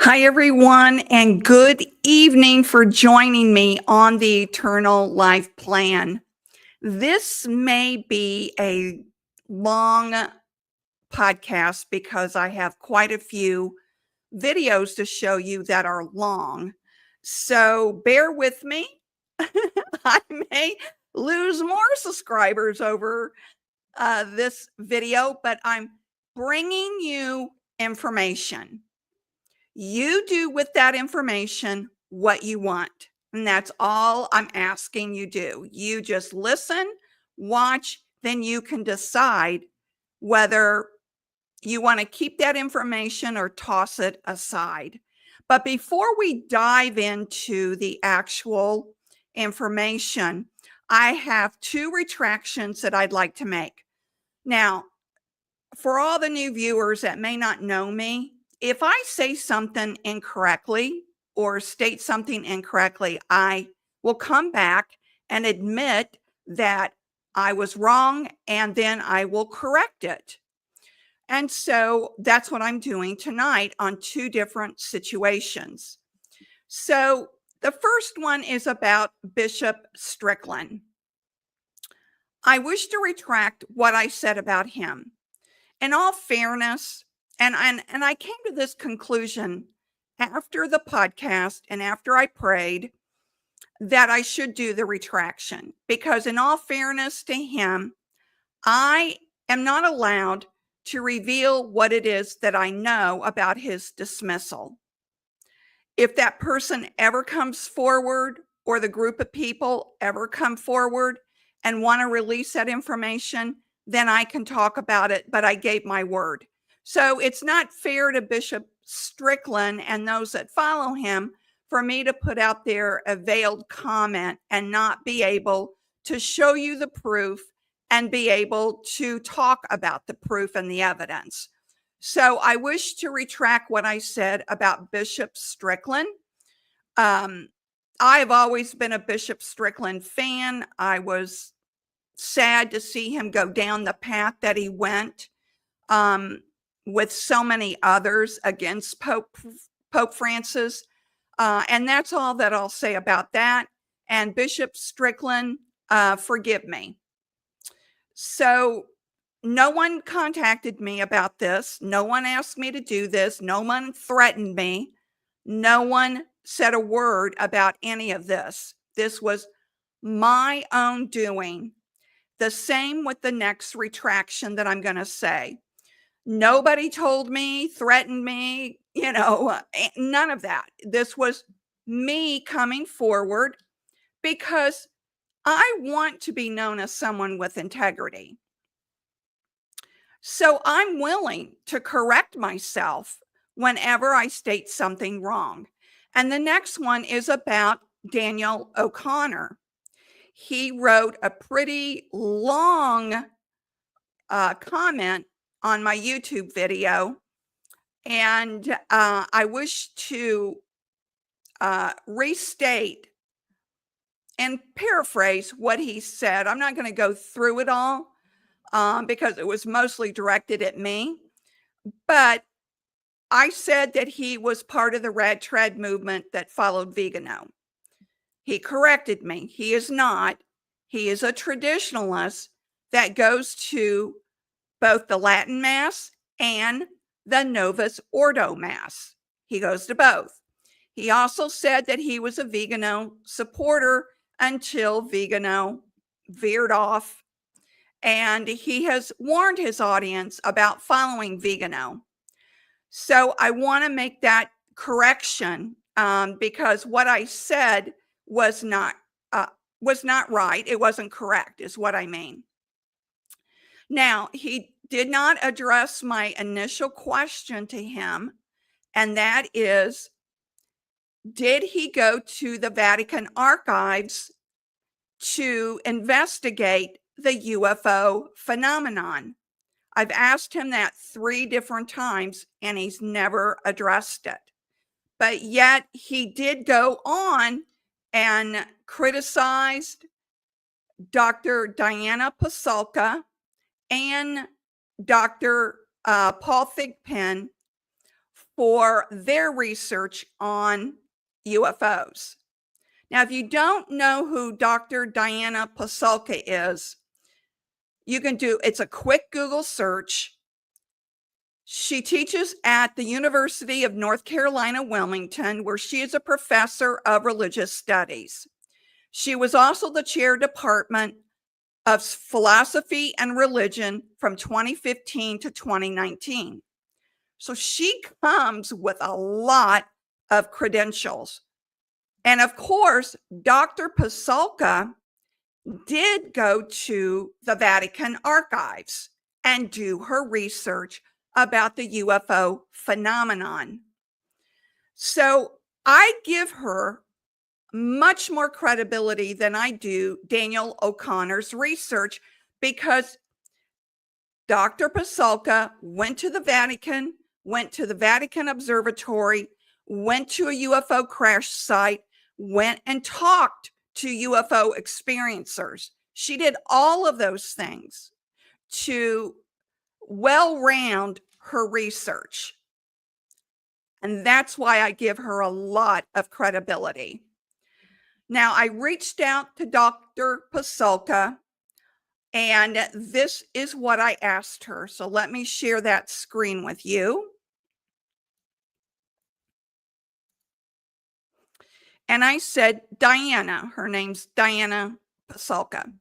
Hi, everyone, and good evening for joining me on the Eternal Life Plan. This may be a long podcast because I have quite a few videos to show you that are long. So bear with me. I may lose more subscribers over this video, but I'm bringing you information. You do with that information what you want. And that's all I'm asking you do. You just listen, watch, then you can decide whether you want to keep that information or toss it aside. But before we dive into the actual information, I have two retractions that I'd like to make. Now, for all the new viewers that may not know me, if I say something incorrectly or state something incorrectly, I will come back and admit that I was wrong, and then I will correct it. And so that's what I'm doing tonight on two different situations. So the first one is about Bishop Strickland. I wish to retract what I said about him. In all fairness, and I came to this conclusion after the podcast and after I prayed that I should do the retraction, because in all fairness to him, I am not allowed to reveal what it is that I know about his dismissal. If that person ever comes forward, or the group of people ever come forward and want to release that information, then I can talk about it, but I gave my word. So it's not fair to Bishop Strickland and those that follow him for me to put out there a veiled comment and not be able to show you the proof and be able to talk about the proof and the evidence. So I wish to retract what I said about Bishop Strickland. I've always been a Bishop Strickland fan. I was sad to see him go down the path that he went, with so many others against Pope Francis. And that's all that I'll say about that. And Bishop Strickland, forgive me. So no one contacted me about this. No one asked me to do this. No one threatened me. No one said a word about any of this. This was my own doing. The same with the next retraction that I'm going to say. Nobody told me, threatened me, none of that. This was me coming forward because I want to be known as someone with integrity. So I'm willing to correct myself whenever I state something wrong. And the next one is about Daniel O'Connor. He wrote a pretty long comment on my YouTube video, and I wish to restate and paraphrase what he said. I'm not going to go through it all because it was mostly directed at me, but I said that he was part of the Red Tread movement that followed Vigano. He corrected me. He is not. He is a traditionalist that goes to both the Latin Mass and the Novus Ordo Mass. He goes to both. He also said that he was a Vigano supporter until Vigano veered off, and he has warned his audience about following Vigano. So I want to make that correction because what I said was not right. It wasn't correct, is what I mean. Now, he did not address my initial question to him, and that is, did he go to the Vatican archives to investigate the UFO phenomenon? I've asked him that 3 different times, and he's never addressed it. But yet he did go on and criticized Dr. Diana Pasulka and Dr. Paul Thigpen for their research on UFOs. Now, if you don't know who Dr. Diana Pasulka is, it's a quick Google search. She teaches at the University of North Carolina, Wilmington, where she is a professor of religious studies. She was also the chair department of philosophy and religion from 2015 to 2019. So she comes with a lot of credentials. And of course, Dr. Pasulka did go to the Vatican archives and do her research about the UFO phenomenon. So I give her much more credibility than I do Daniel O'Connor's research, because Dr. Pasulka went to the Vatican, went to the Vatican Observatory, went to a UFO crash site, went and talked to UFO experiencers. She did all of those things to well-round her research. And that's why I give her a lot of credibility. Now, I reached out to Dr. Pasulka, and this is what I asked her. So let me share that screen with you. And I said, Diana, her name's Diana Pasulka.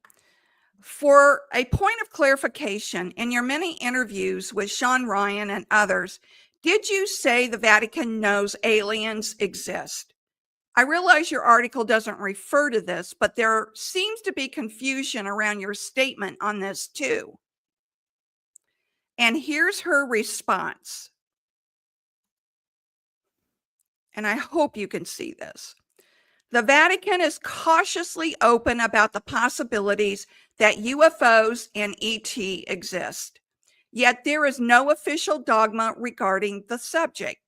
For a point of clarification, in your many interviews with Sean Ryan and others, did you say the Vatican knows aliens exist? I realize your article doesn't refer to this, but there seems to be confusion around your statement on this too. And here's her response. And I hope you can see this. The Vatican is cautiously open about the possibilities that UFOs and ET exist. Yet there is no official dogma regarding the subject.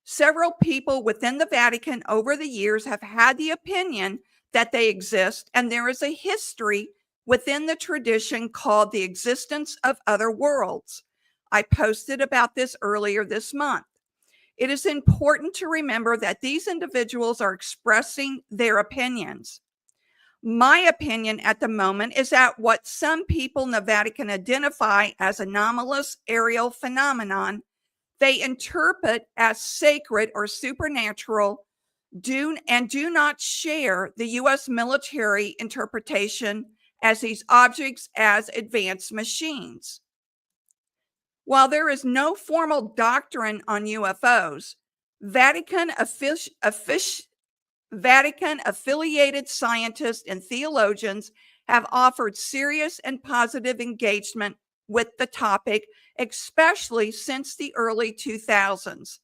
Several people within the Vatican over the years have had the opinion that they exist, and there is a history within the tradition called the existence of other worlds. I posted about this earlier this month. It is important to remember that these individuals are expressing their opinions. My opinion at the moment is that what some people in the Vatican identify as anomalous aerial phenomenon, they interpret as sacred or supernatural, do not share the U.S. military interpretation as these objects as advanced machines. While there is no formal doctrine on UFOs, Vatican-affiliated scientists and theologians have offered serious and positive engagement with the topic, especially since the early 2000s.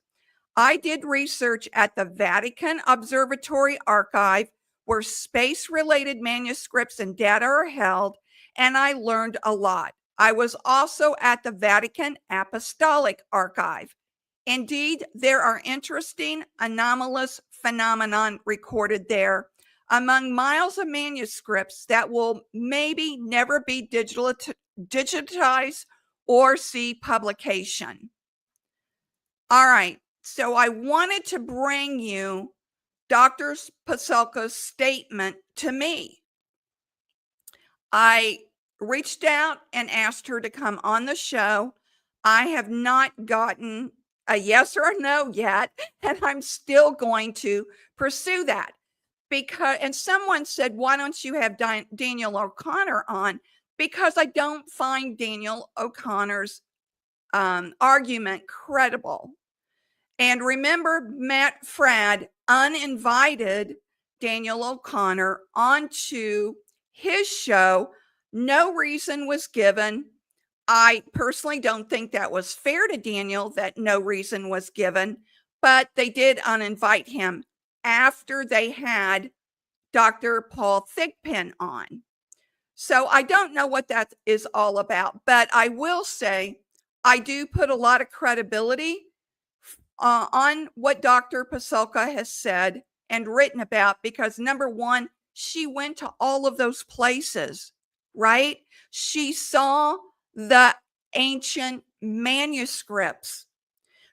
I did research at the Vatican Observatory Archive, where space-related manuscripts and data are held, and I learned a lot. I was also at the Vatican Apostolic Archive. Indeed, there are interesting anomalous phenomenon recorded there among miles of manuscripts that will maybe never be digitized or see publication. All right, so I wanted to bring you Dr. Pasulka's statement to me. I reached out and asked her to come on the show. I have not gotten a yes or a no yet, and I'm still going to pursue that. And someone said, why don't you have Daniel O'Connor on? Because I don't find Daniel O'Connor's argument credible. And remember, Matt Fradd uninvited Daniel O'Connor onto his show. No reason was given. I personally don't think that was fair to Daniel that no reason was given, but they did uninvite him after they had Dr. Paul Thigpen on. So I don't know what that is all about, but I will say I do put a lot of credibility on what Dr. Pasulka has said and written about, because number one, she went to all of those places, right? She saw the ancient manuscripts.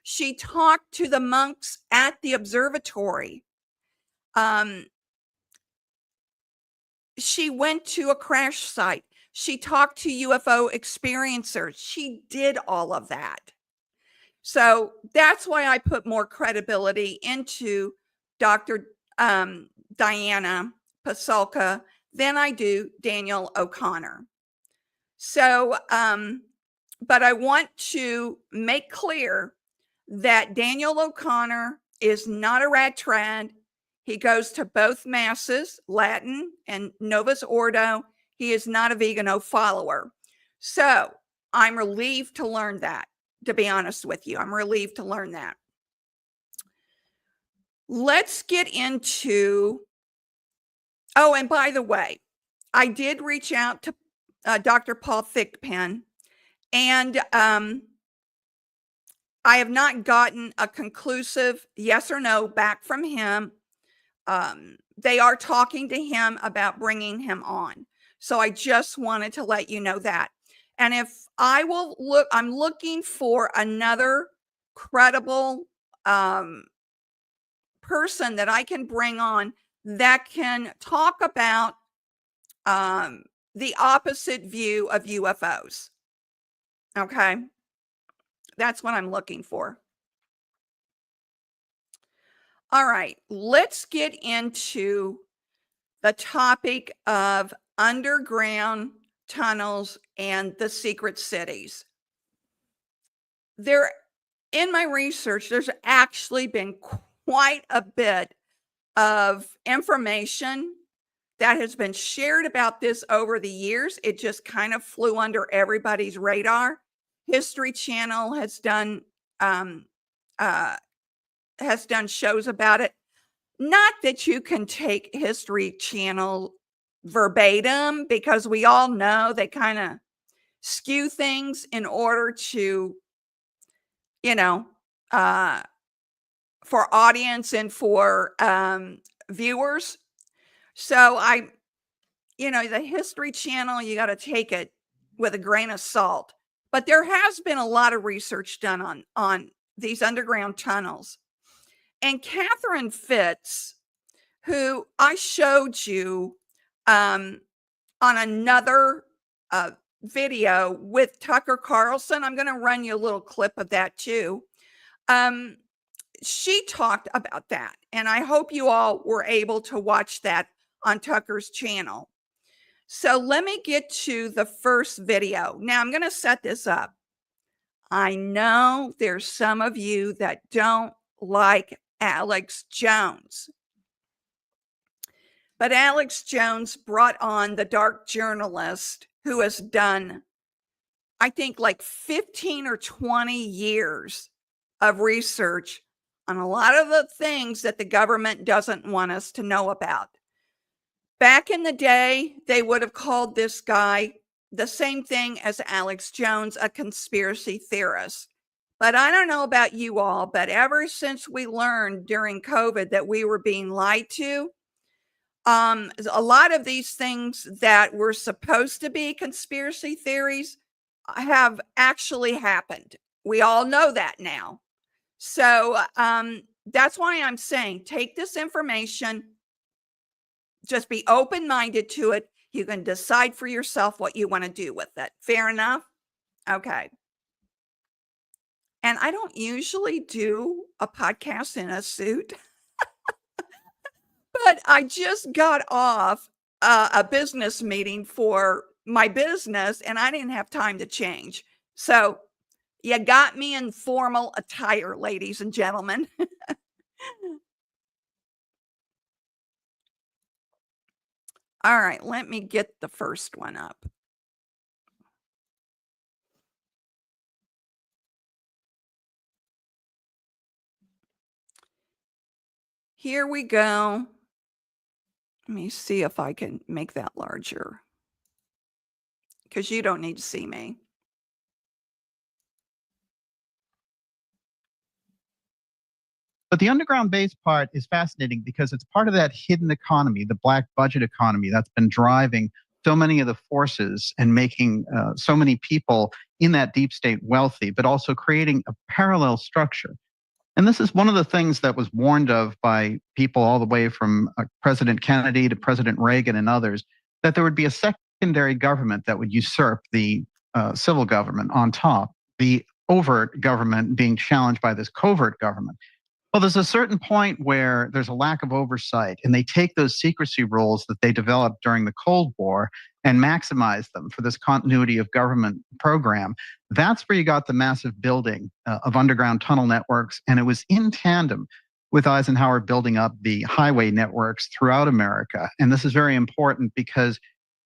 She talked to the monks at the observatory. She went to a crash site. She talked to UFO experiencers. She did all of that. So that's why I put more credibility into Dr. Diana Pasulka than I do Daniel O'Connor. So, but I want to make clear that Daniel O'Connor is not a rat trad. He goes to both masses, Latin and Novus Ordo. He is not a vegano follower. So I'm relieved to learn that, to be honest with you. I'm relieved to learn that. Let's get into, oh, and by the way, I did reach out to Dr. Paul Thigpen, and I have not gotten a conclusive yes or no back from him. They are talking to him about bringing him on. So I just wanted to let you know that. And if I will look, I'm looking for another credible person that I can bring on that can talk about the opposite view of UFOs. Okay. That's what I'm looking for. All right, let's get into the topic of underground tunnels and the secret cities. In my research, there's actually been quite a bit of information that has been shared about this over the years. It just kind of flew under everybody's radar. History Channel has done shows about it. Not that you can take History Channel verbatim, because we all know they kind of skew things in order to, for audience and for viewers. So the History Channel, you got to take it with a grain of salt. But there has been a lot of research done on these underground tunnels. And Catherine Fitz, who I showed you on another video with Tucker Carlson, I'm going to run you a little clip of that too. She talked about that, and I hope you all were able to watch that on Tucker's channel. So let me get to the first video. Now I'm going to set this up. I know there's some of you that don't like Alex Jones. But Alex Jones brought on the dark journalist who has done, I think, like 15 or 20 years of research on a lot of the things that the government doesn't want us to know about. Back in the day, they would have called this guy the same thing as Alex Jones, a conspiracy theorist. But I don't know about you all, but ever since we learned during COVID that we were being lied to, a lot of these things that were supposed to be conspiracy theories have actually happened. We all know that now. So that's why I'm saying take this information, just be open-minded to it. You can decide for yourself what you want to do with it. Fair enough? Okay. And I don't usually do a podcast in a suit. But I just got off a business meeting for my business, and I didn't have time to change. So you got me in formal attire, ladies and gentlemen. All right, let me get the first one up. Here we go. Let me see if I can make that larger, because you don't need to see me. But the underground base part is fascinating because it's part of that hidden economy, the black budget economy that's been driving so many of the forces and making so many people in that deep state wealthy, but also creating a parallel structure. And this is one of the things that was warned of by people all the way from President Kennedy to President Reagan and others, that there would be a secondary government that would usurp the civil government on top, the overt government being challenged by this covert government. Well, there's a certain point where there's a lack of oversight, and they take those secrecy rules that they developed during the Cold War and maximize them for this continuity of government program. That's where you got the massive building of underground tunnel networks, and it was in tandem with Eisenhower building up the highway networks throughout America. And this is very important because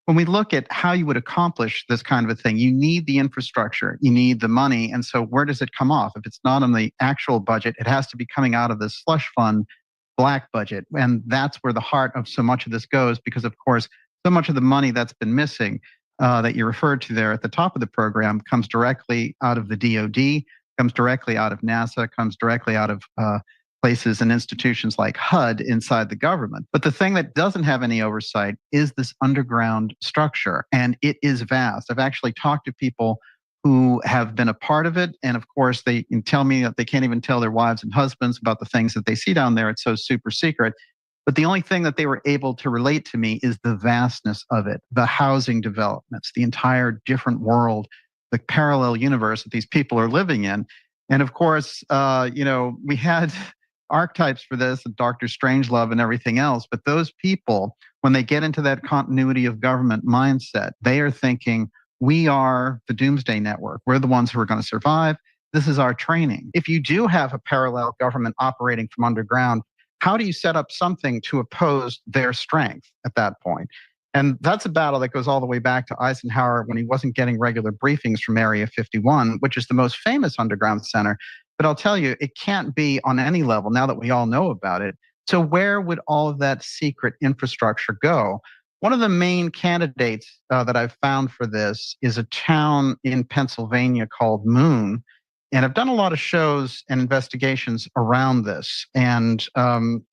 when we look at how you would accomplish this kind of a thing, you need the infrastructure, you need the money. And so where does it come off? If it's not on the actual budget, it has to be coming out of the slush fund black budget. And that's where the heart of so much of this goes, because of course, so much of the money that's been missing that you referred to there at the top of the program comes directly out of the DoD, comes directly out of NASA, comes directly out of places and institutions like HUD inside the government. But the thing that doesn't have any oversight is this underground structure, and it is vast. I've actually talked to people who have been a part of it, and of course they can tell me that they can't even tell their wives and husbands about the things that they see down there. It's so super secret. But the only thing that they were able to relate to me is the vastness of it, the housing developments, the entire different world, the parallel universe that these people are living in. And of course, we had archetypes for this, Dr. Strangelove and everything else. But those people, when they get into that continuity of government mindset, they are thinking, we are the doomsday network. We're the ones who are going to survive. This is our training. If you do have a parallel government operating from underground, how do you set up something to oppose their strength at that point? And that's a battle that goes all the way back to Eisenhower when he wasn't getting regular briefings from Area 51, which is the most famous underground center. But I'll tell you, it can't be on any level now that we all know about it. So where would all of that secret infrastructure go? One of the main candidates that I've found for this is a town in Pennsylvania called Moon. And I've done a lot of shows and investigations around this. And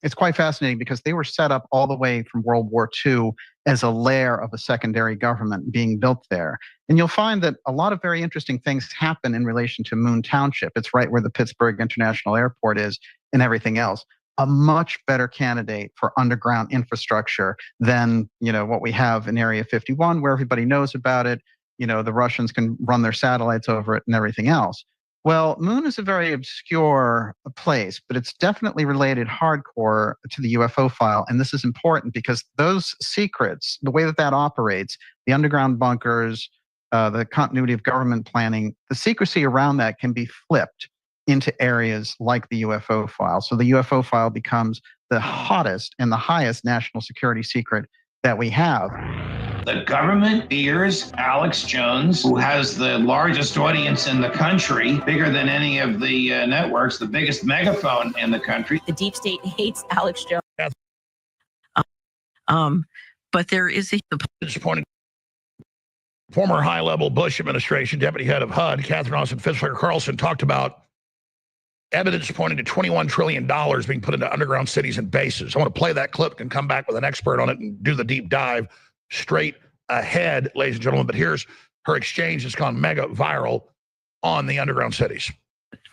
it's quite fascinating because they were set up all the way from World War II as a lair of a secondary government being built there. And you'll find that a lot of very interesting things happen in relation to Moon Township. It's right where the Pittsburgh International Airport is and everything else. A much better candidate for underground infrastructure than what we have in Area 51, where everybody knows about it. The Russians can run their satellites over it and everything else. Well, Moon is a very obscure place, but it's definitely related hardcore to the UFO file. And this is important because those secrets, the way that operates, the underground bunkers, the continuity of government planning, the secrecy around that can be flipped into areas like the UFO file. So the UFO file becomes the hottest and the highest national security secret that we have. The government fears Alex Jones, who has the largest audience in the country, bigger than any of the networks, the biggest megaphone in the country. The deep state hates Alex Jones. But there is a disappointing. Former high-level Bush administration deputy head of HUD, Catherine Austin Fitz-Carlson, talked about evidence pointing to $21 trillion being put into underground cities and bases. I want to play that clip and come back with an expert on it and do the deep dive straight ahead, ladies and gentlemen. But here's her exchange that's gone mega viral on the underground cities.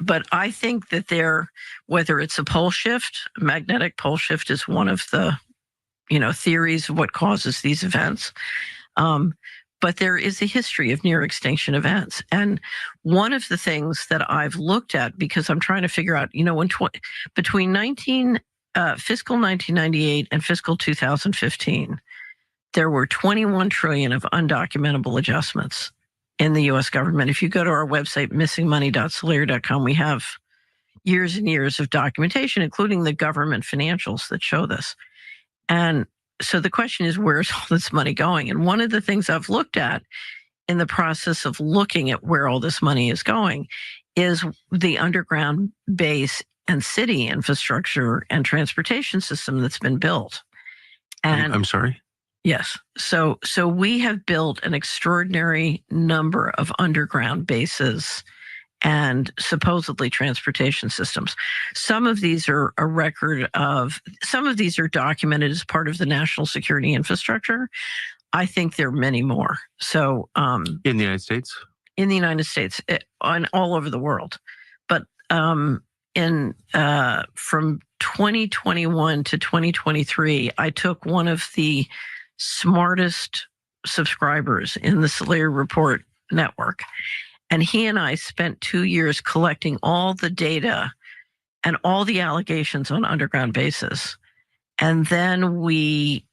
But I think that whether it's a pole shift, magnetic pole shift is one of the, theories of what causes these events. But there is a history of near extinction events. And one of the things that I've looked at, because I'm trying to figure out, between fiscal 1998 and fiscal 2015, there were 21 trillion of undocumentable adjustments in the U.S. government. If you go to our website, missingmoney.solera.com, we have years and years of documentation, including the government financials that show this. And so the question is, where's all this money going? And one of the things I've looked at in the process of looking at where all this money is going is the underground base and city infrastructure and transportation system that's been built. And I'm sorry? Yes. So we have built an extraordinary number of underground bases and supposedly transportation systems. Some of these are some of these are documented as part of the national security infrastructure. I think there are many more. So in the United States, and all over the world. But in from 2021 to 2023, I took one of the smartest subscribers in the Solari Report network, and he and I spent 2 years collecting all the data and all the allegations on underground bases. And then we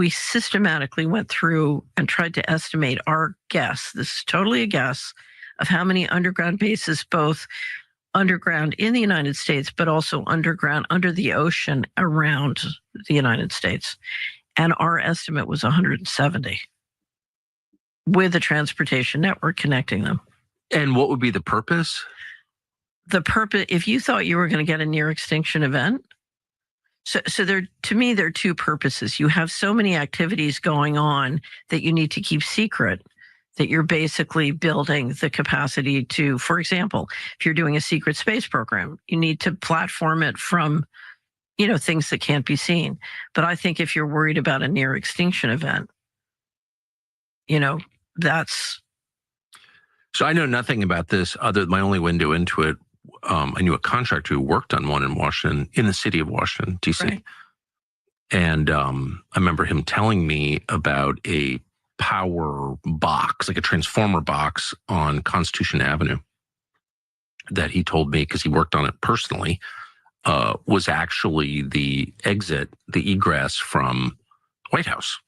systematically went through and tried to estimate our guess. This is totally a guess of how many underground bases, both underground in the United States, but also underground under the ocean around the United States. And our estimate was 170 with a transportation network connecting them. and what would be the purpose? The purpose, if you thought you were going to get a near extinction event, so there, to me, there are two purposes. You have so many activities going on that you need to keep secret, that you're basically building the capacity to, for example, if you're doing a secret space program, you need to platform it from, things that can't be seen. But I think if you're worried about a near extinction event, that's. So I know nothing about this other than my only window into it. I knew a contractor who worked on one in Washington, in the city of Washington, D.C. Right. And I remember him telling me about a power box, like a transformer box on Constitution Avenue, that he told me, because he worked on it personally, was actually the exit, the egress from White House.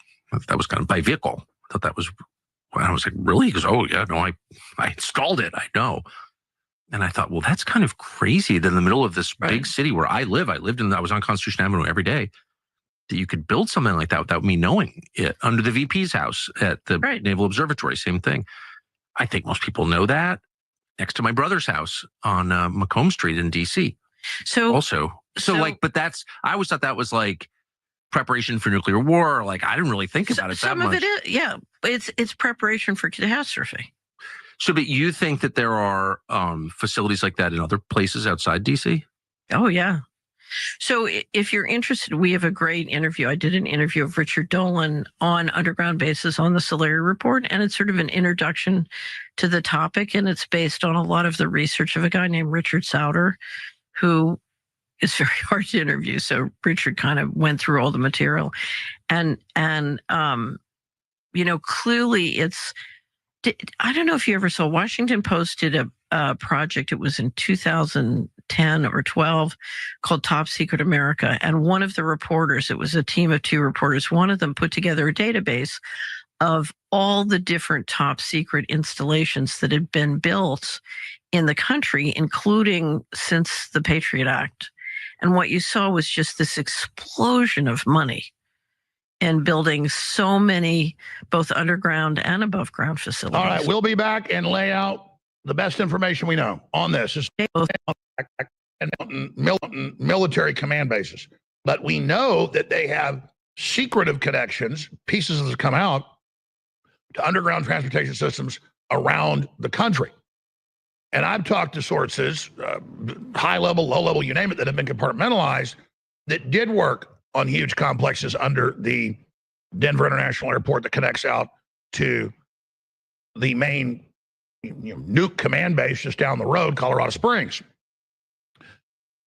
That was kind of by vehicle. I thought that was, I was like, really? He goes, oh yeah, no, I installed it. I know. And I thought, well, that's kind of crazy that in the middle of this big city where I lived I was on Constitution Avenue every day, that you could build something like that without me knowing it. Under the VP's house at the Naval Observatory, same thing. I think most people know that. Next to my brother's house on Macomb Street in DC. So also, but I always thought that was like preparation for nuclear war. Like, I didn't really think about it that much. Some of it is, yeah. It's preparation for catastrophe. So, but you think that there are facilities like that in other places outside DC? Oh, yeah. So if you're interested, we have a great interview. I did an interview of Richard Dolan on underground bases on the Solari Report, and it's sort of an introduction to the topic, and it's based on a lot of the research of a guy named Richard Sauter, who is very hard to interview. So Richard kind of went through all the material, and clearly it's. I don't know if you ever saw, Washington Post did a project, it was in 2010 or 12, called Top Secret America. And one of the reporters, it was a team of 2 reporters, one of them put together a database of all the different top secret installations that had been built in the country, including since the Patriot Act. And what you saw was just this explosion of money and building so many, both underground and above ground facilities. All right, we'll be back and lay out the best information we know on this. And military command bases. But we know that they have secretive connections, pieces that have come out, to underground transportation systems around the country. And I've talked to sources, high level, low level, you name it, that have been compartmentalized, that did work on huge complexes under the Denver International Airport that connects out to the main nuke command base just down the road, Colorado Springs.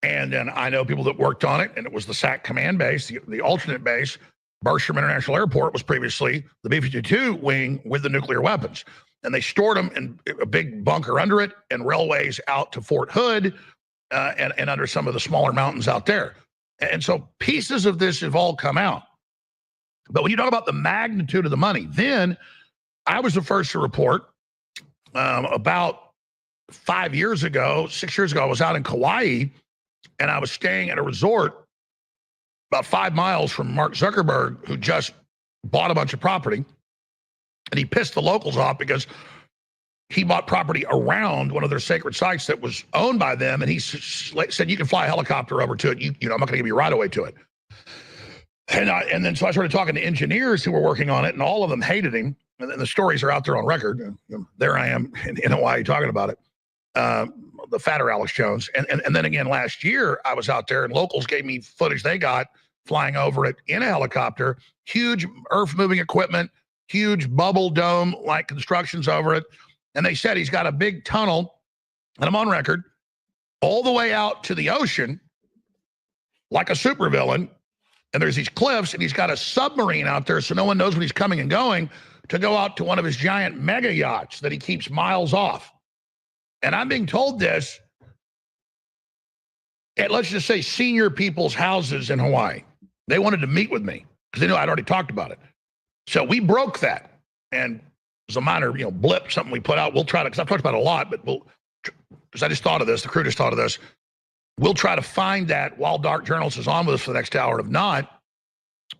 And then I know people that worked on it, and it was the SAC command base, the alternate base. Bergstrom International Airport was previously the B-52 wing with the nuclear weapons. And they stored them in a big bunker under it, and railways out to Fort Hood and under some of the smaller mountains out there. And so pieces of this have all come out. But when you talk about the magnitude of the money, then I was the first to report about 5 years ago, 6 years ago, I was out in Kauai, and I was staying at a resort about 5 miles from Mark Zuckerberg, who just bought a bunch of property. And he pissed the locals off because he bought property around one of their sacred sites that was owned by them. And he said, you can fly a helicopter over to it. I'm not going to give you right away to it. And then so I started talking to engineers who were working on it, and all of them hated him. And the stories are out there on record. There I am in Hawaii talking about it. The fatter Alex Jones. And then again, last year I was out there, and locals gave me footage they got flying over it in a helicopter, huge earth moving equipment, huge bubble dome like constructions over it. And they said he's got a big tunnel, and I'm on record, all the way out to the ocean like a supervillain. And there's these cliffs, and he's got a submarine out there so no one knows when he's coming and going to go out to one of his giant mega yachts that he keeps miles off. And I'm being told this at, let's just say, senior people's houses in Hawaii. They wanted to meet with me because they knew I'd already talked about it. So we broke that. And it was a minor, blip, something we put out. We'll try to, because I've talked about it a lot, but because I just thought of this, the crew just thought of this. We'll try to find that while Dark Journalist is on with us for the next hour. If not,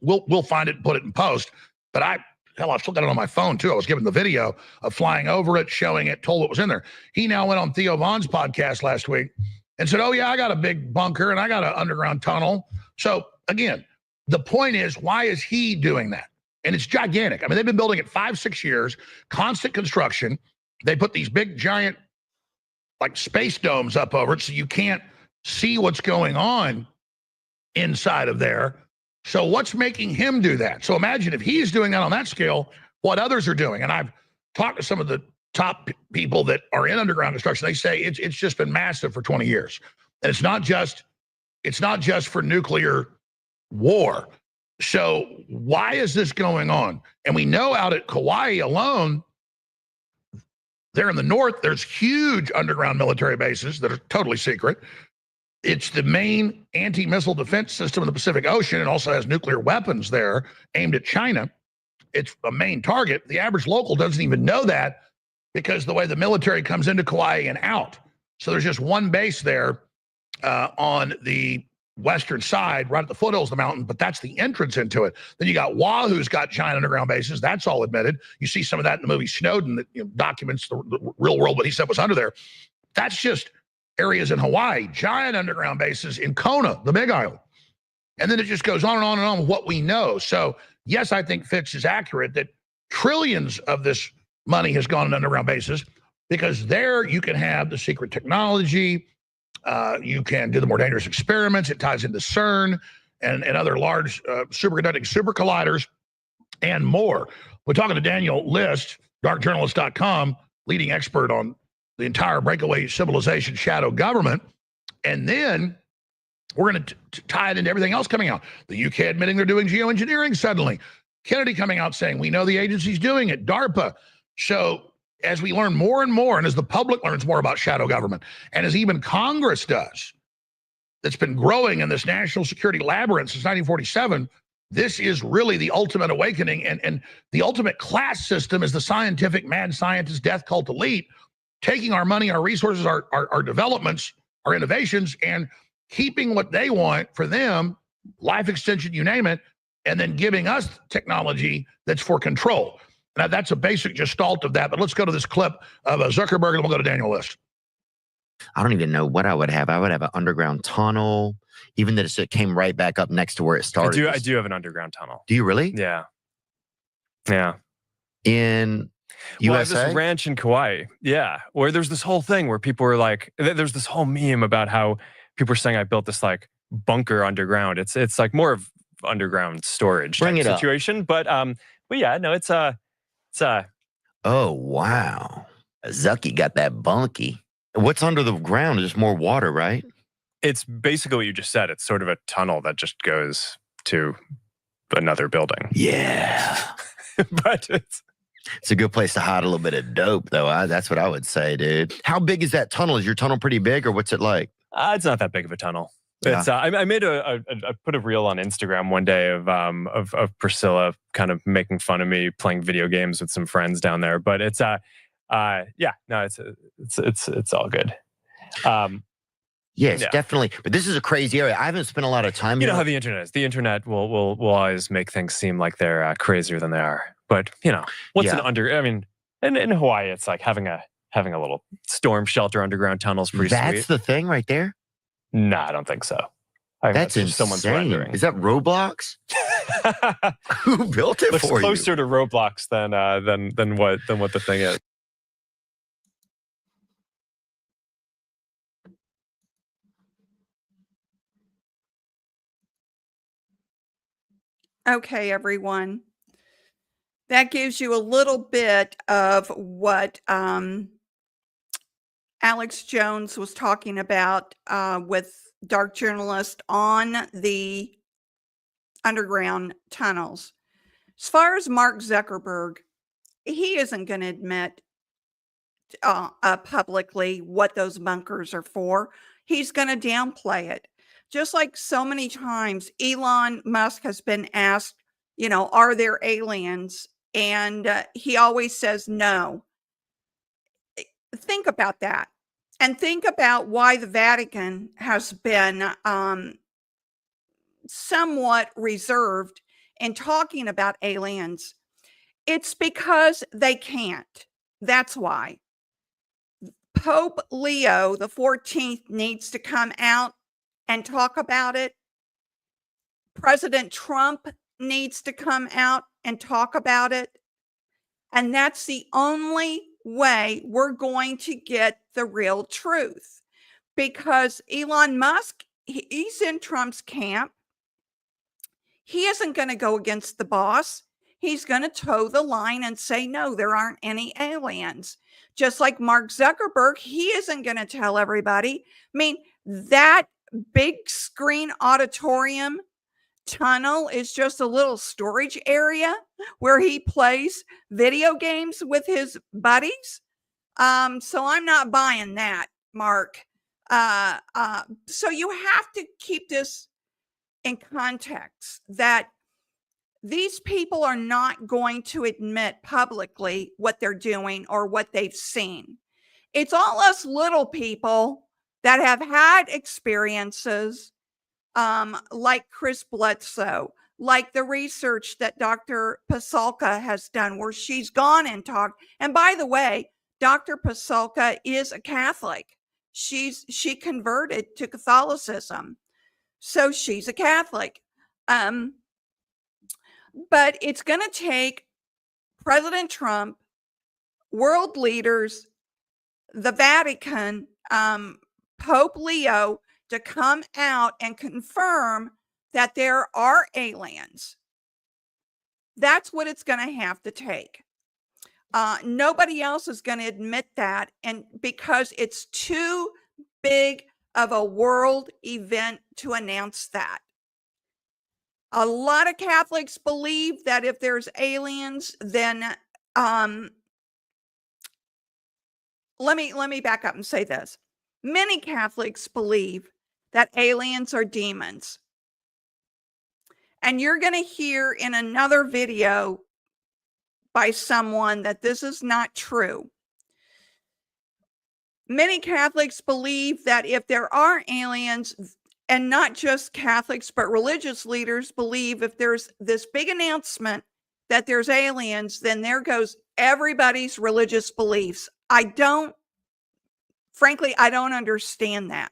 we'll find it and put it in post. But I've still got it on my phone too. I was given the video of flying over it, showing it, told what was in there. He now went on Theo Vaughn's podcast last week and said, oh yeah, I got a big bunker and I got an underground tunnel. So again, the point is, why is he doing that? And it's gigantic. I mean, they've been building it 5-6 years, constant construction. They put these big giant like space domes up over it so you can't see what's going on inside of there. So what's making him do that? So imagine if he's doing that on that scale, what others are doing. And I've talked to some of the top people that are in underground construction. They say it's just been massive for 20 years. And it's not just for nuclear war. So why is this going on? And we know out at Kauai alone, there in the north, there's huge underground military bases that are totally secret. It's the main anti-missile defense system in the Pacific Ocean. It also has nuclear weapons there aimed at China. It's a main target. The average local doesn't even know that because the way the military comes into Kauai and out. So there's just one base there on the western side, right at the foothills of the mountain, but that's the entrance into it. Then you got Wahoo's got giant underground bases. That's all admitted. You see some of that in the movie Snowden that documents the real world, what he said was under there. That's just areas in Hawaii, giant underground bases in Kona, the Big Island. And then it just goes on and on and on with what we know. So yes, I think Fitz is accurate that trillions of this money has gone in underground bases because there you can have the secret technology, you can do the more dangerous experiments. It ties into CERN and other large superconducting super colliders and more. We're talking to Daniel List, darkjournalist.com, leading expert on the entire breakaway civilization shadow government. And then we're going to tie it into everything else coming out. The UK admitting they're doing geoengineering suddenly. Kennedy coming out saying, we know the agency's doing it, DARPA. So as we learn more and more, and as the public learns more about shadow government, and as even Congress does, that's been growing in this national security labyrinth since 1947, this is really the ultimate awakening. And the ultimate class system is the scientific mad scientist death cult elite, taking our money, our resources, our developments, our innovations, and keeping what they want for them, life extension, you name it, and then giving us technology that's for control. Now, that's a basic gestalt of that, but let's go to this clip of Zuckerberg, and we'll go to Daniel List. I don't even know what I would have. I would have an underground tunnel, even that it came right back up next to where it started. I do have an underground tunnel. Do you really? Yeah. Yeah. In Well, I USA? have this ranch in Kauai. Yeah. Where there's this whole thing where people were like, there's this whole meme about how people are saying I built this like bunker underground. It's like more of underground storage Bring type it up. situation. But yeah, no, it's Oh, wow. Zucky got that bunky. What's under the ground is more water, right? it's basically what you just said. It's sort of a tunnel that just goes to another building. Yeah. But it's a good place to hide a little bit of dope, though. That's what I would say, dude. How big is that tunnel? Is your tunnel pretty big, or what's it like? it's not that big of a tunnel. It's I made I put a reel on Instagram one day of Priscilla kind of making fun of me playing video games with some friends down there. But it's yeah, no, it's all good. Yes, definitely. But this is a crazy area. I haven't spent a lot of time here. You here. know how the internet is. The internet will always make things seem like they're crazier than they are. But you know, what's I mean, in Hawaii, it's like having a little storm shelter underground tunnel is pretty sweet. That's the thing right there? No, I don't think so. That's insane. Someone's rendering. Is that Roblox? Who built it Looks for you? Closer to Roblox than what the thing is. Okay, everyone. That gives you a little bit of what Alex Jones was talking about with dark journalist on the underground tunnels. As far as Mark Zuckerberg, he isn't going to admit publicly what those bunkers are for. He's going to downplay it. Just like so many times, Elon Musk has been asked, are there aliens? And he always says no. Think about that. And think about why the Vatican has been somewhat reserved in talking about aliens. It's because they can't. That's why. Pope Leo the 14th needs to come out and talk about it. President Trump needs to come out and talk about it. And that's the only way we're going to get the real truth. Because Elon Musk, he's in Trump's camp. He isn't going to go against the boss. He's going to toe the line and say, no, there aren't any aliens. Just like Mark Zuckerberg, he isn't going to tell everybody. I mean, that big screen auditorium tunnel is just a little storage area where he plays video games with his buddies. So I'm not buying that, Mark. So you have to keep this in context that these people are not going to admit publicly what they're doing or what they've seen. It's all us little people that have had experiences like Chris Bledsoe, like the research that Dr. Pasulka has done, where she's gone and talked. And by the way, Dr. Pasulka is a Catholic. She converted to Catholicism. So she's a Catholic. But it's going to take President Trump, world leaders, the Vatican, Pope Leo to come out and confirm that there are aliens. That's what it's going to have to take. Nobody else is going to admit that, and because it's too big of a world event to announce that. A lot of Catholics believe that if there's aliens, then let me back up and say this. Many Catholics believe that aliens are demons. And you're going to hear in another video by someone that this is not true. Many Catholics believe that if there are aliens, and not just Catholics, but religious leaders believe if there's this big announcement that there's aliens, then there goes everybody's religious beliefs. Frankly, I don't understand that.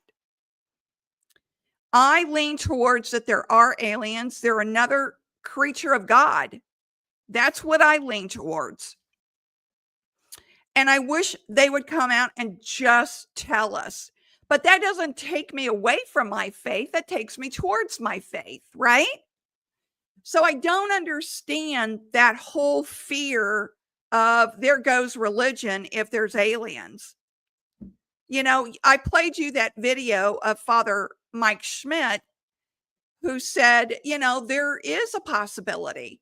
I lean towards that there are aliens. They're another creature of God. That's what I lean towards. And I wish they would come out and just tell us. But that doesn't take me away from my faith. That takes me towards my faith, right? So I don't understand that whole fear of there goes religion if there's aliens. I played you that video of Father Mike Schmidt, who said, there is a possibility.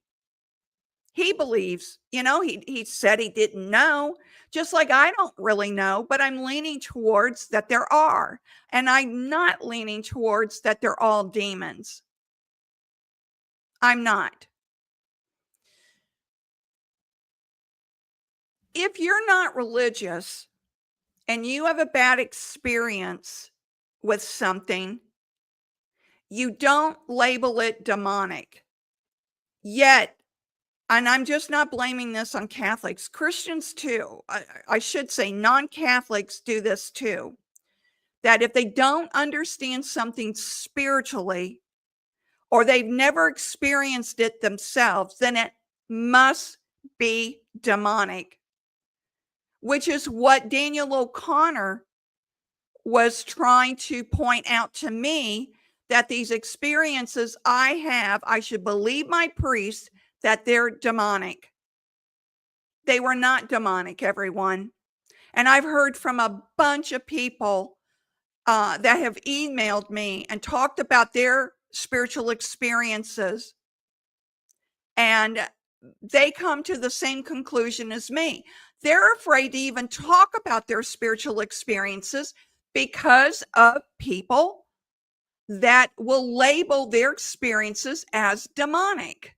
He believes, he said he didn't know, just like I don't really know, but I'm leaning towards that there are. And I'm not leaning towards that they're all demons. I'm not. If you're not religious and you have a bad experience with something, you don't label it demonic. Yet, and I'm just not blaming this on Catholics, Christians too, I should say non-Catholics do this too, that if they don't understand something spiritually or they've never experienced it themselves, then it must be demonic, which is what Daniel O'Connor was trying to point out to me that these experiences I have, I should believe my priest that they're demonic. They were not demonic, everyone. And I've heard from a bunch of people that have emailed me and talked about their spiritual experiences. And they come to the same conclusion as me. They're afraid to even talk about their spiritual experiences because of people that will label their experiences as demonic.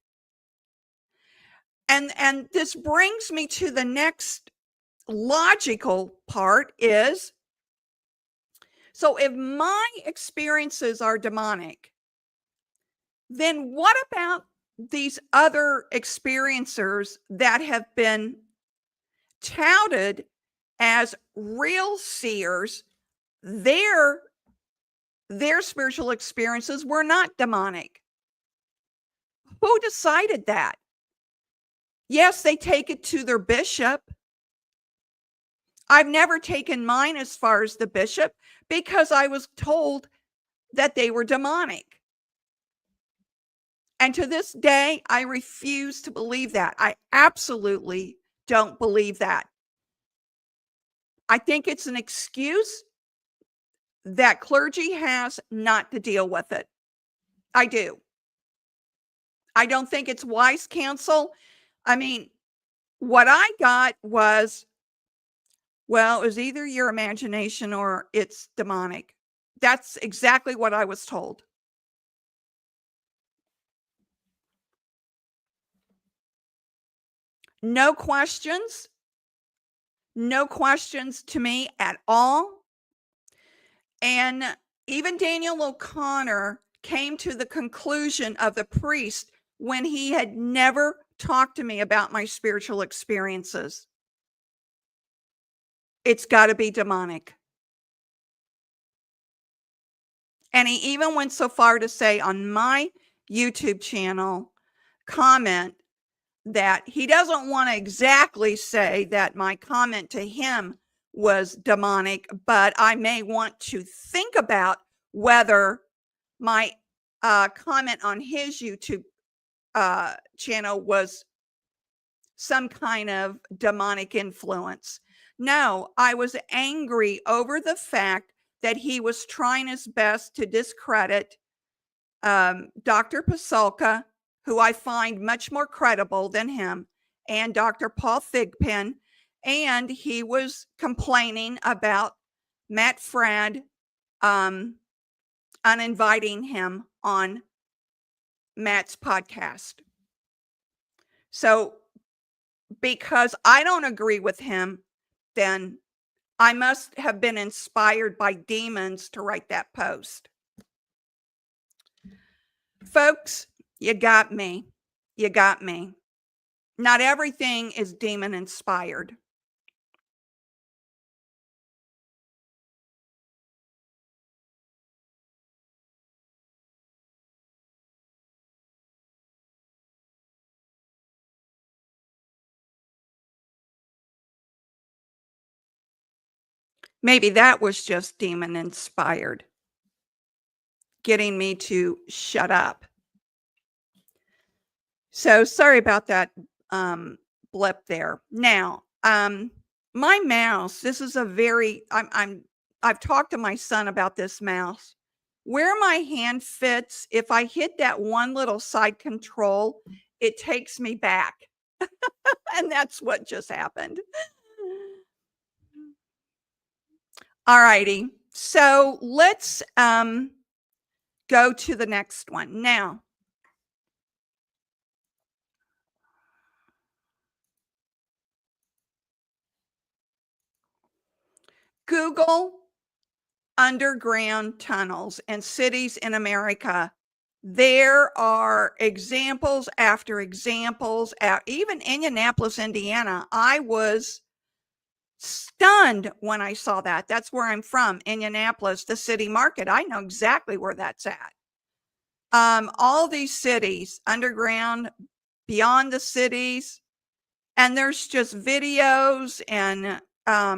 And this brings me to the next logical part is, so if my experiences are demonic, then what about these other experiencers that have been touted as real seers? Their spiritual experiences were not demonic. Who decided that? Yes, they take it to their bishop. I've never taken mine as far as the bishop because I was told that they were demonic. And to this day, I refuse to believe that. I absolutely don't believe that. I think it's an excuse that clergy has not to deal with it. I do. I don't think it's wise counsel. I mean, what I got was, well, it was either your imagination or it's demonic. That's exactly what I was told. No questions. No questions to me at all. And even Daniel O'Connor came to the conclusion of the priest when he had never talked to me about my spiritual experiences. It's got to be demonic. And he even went so far to say on my YouTube channel, comment that he doesn't want to exactly say that my comment to him was demonic, but I may want to think about whether my comment on his YouTube channel was some kind of demonic influence. No, I was angry over the fact that he was trying his best to discredit Dr. Pasulka, who I find much more credible than him, and Dr. Paul Thigpen. And he was complaining about Matt Fradd uninviting him on Matt's podcast. So because I don't agree with him, then I must have been inspired by demons to write that post. Folks, you got me. You got me. Not everything is demon inspired. Maybe that was just demon inspired, getting me to shut up. So sorry about that blip there. Now, my mouse, this is a very, I've talked to my son about this mouse. Where my hand fits, if I hit that one little side control, it takes me back. And that's what just happened. All righty. So let's go to the next one. Now, Google underground tunnels and cities in America. There are examples after examples. Even Indianapolis, Indiana, I was stunned when I saw that. That's where I'm from, Indianapolis, the city market. I know exactly where that's at. All these cities, underground, beyond the cities, and there's just videos and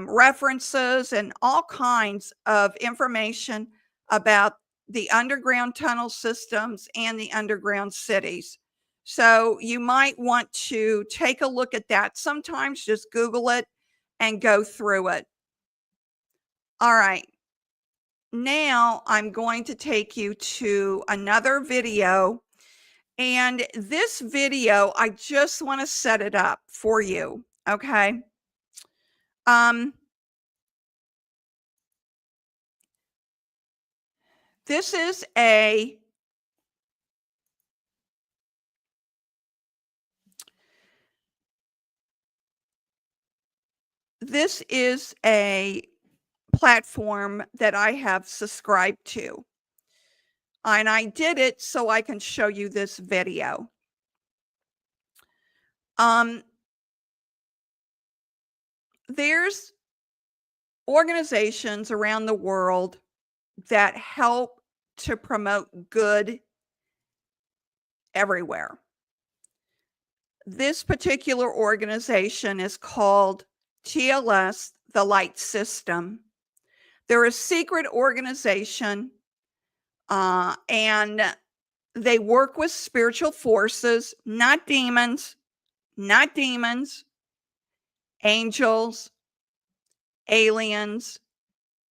references and all kinds of information about the underground tunnel systems and the underground cities. So you might want to take a look at that. Sometimes just Google it and go through it. All right. Now I'm going to take you to another video. And this video, I just want to set it up for you. Okay. This is a platform that I have subscribed to. And I did it so I can show you this video. There's organizations around the world that help to promote good everywhere. This particular organization is called TLS, the Light System. They're a secret organization, and they work with spiritual forces, not demons, angels, aliens,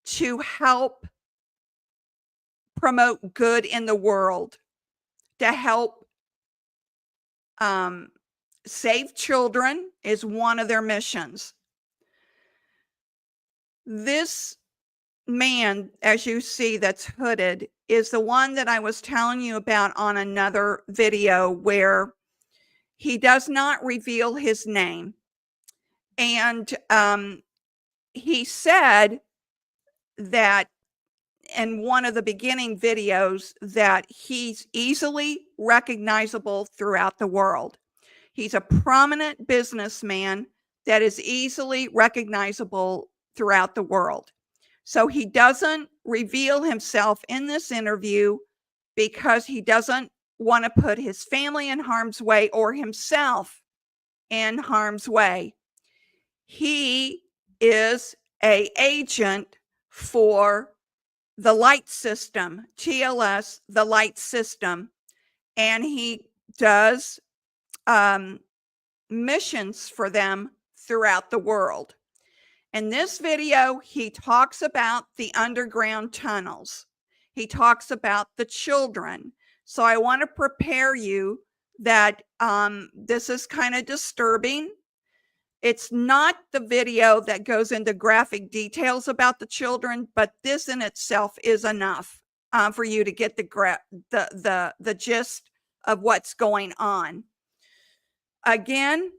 to help promote good in the world, to help save children is one of their missions. This man, as you see, that's hooded, is the one that I was telling you about on another video, where he does not reveal his name. And he said that in one of the beginning videos that he's easily recognizable throughout the world. He's a prominent businessman that is easily recognizable throughout the world. So he doesn't reveal himself in this interview because he doesn't want to put his family in harm's way or himself in harm's way. He is an agent for the Light System, TLS, the Light System, and he does missions for them throughout the world. In this video, he talks about the underground tunnels. He talks about the children. So I want to prepare you that this is kind of disturbing. It's not the video that goes into graphic details about the children, but this in itself is enough for you to get the gist of what's going on. Again,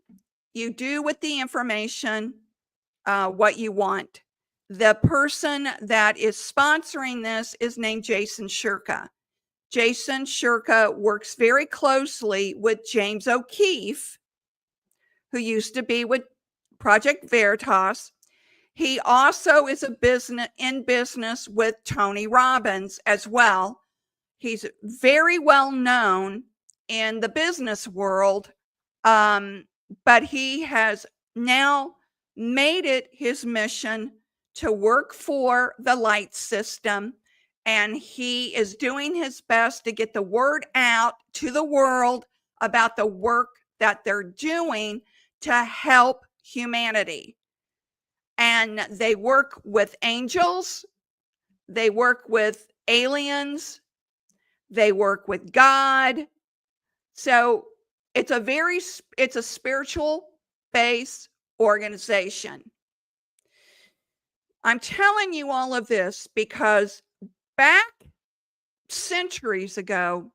you do with the information what you want. The person that is sponsoring this is named Jason Shurka. Jason Shurka works very closely with James O'Keefe, who used to be with Project Veritas. He also is in business with Tony Robbins as well. He's very well known in the business world, but he has now made it his mission to work for the Light System, and he is doing his best to get the word out to the world about the work that they're doing to help humanity. And they work with angels, they work with aliens, they work with God. So it's a spiritual based organization. I'm telling you all of this because back centuries ago,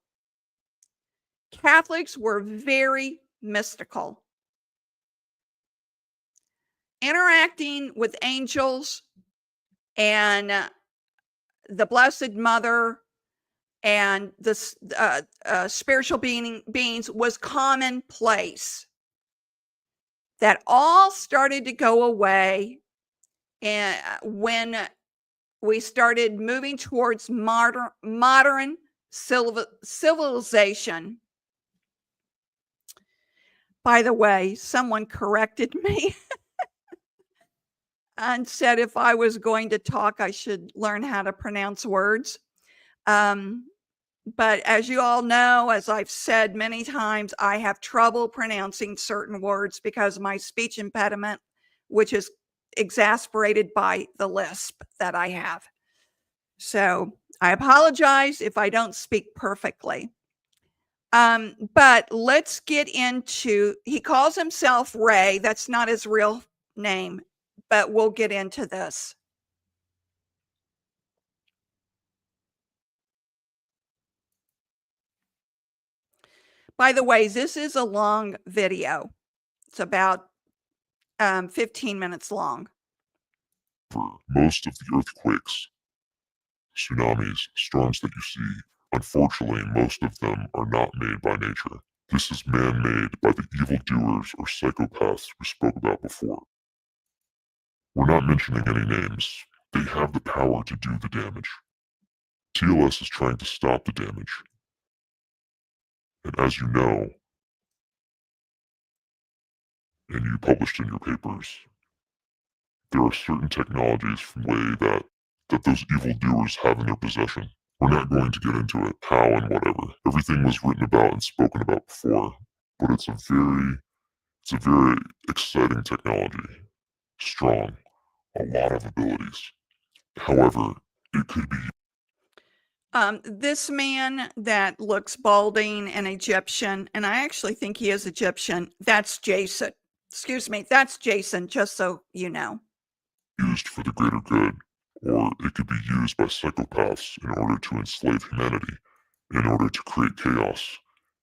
Catholics were very mystical, interacting with angels and the Blessed Mother and the spiritual beings was commonplace. That all started to go away and when we started moving towards modern civilization. By the way, someone corrected me and said if I was going to talk, I should learn how to pronounce words. But as you all know, as I've said many times, I have trouble pronouncing certain words because of my speech impediment, which is exasperated by the lisp that I have. So I apologize if I don't speak perfectly. But let's get into, he calls himself Ray. That's not his real name, but we'll get into this. By the way, this is a long video. It's about 15 minutes long. For most of the earthquakes, tsunamis, storms that you see, unfortunately, most of them are not made by nature. This is man-made by the evildoers or psychopaths we spoke about before. We're not mentioning any names. They have the power to do the damage. TLS is trying to stop the damage. And as you know, and you published in your papers, there are certain technologies from way that those evildoers have in their possession. We're not going to get into it, how and whatever. Everything was written about and spoken about before, but it's a very exciting technology. Strong, a lot of abilities. However, it could be this man that looks balding and Egyptian, and I actually think he is Egyptian, that's Jason. Excuse me, that's Jason, just so you know. Used for the greater good, or it could be used by psychopaths in order to enslave humanity, in order to create chaos,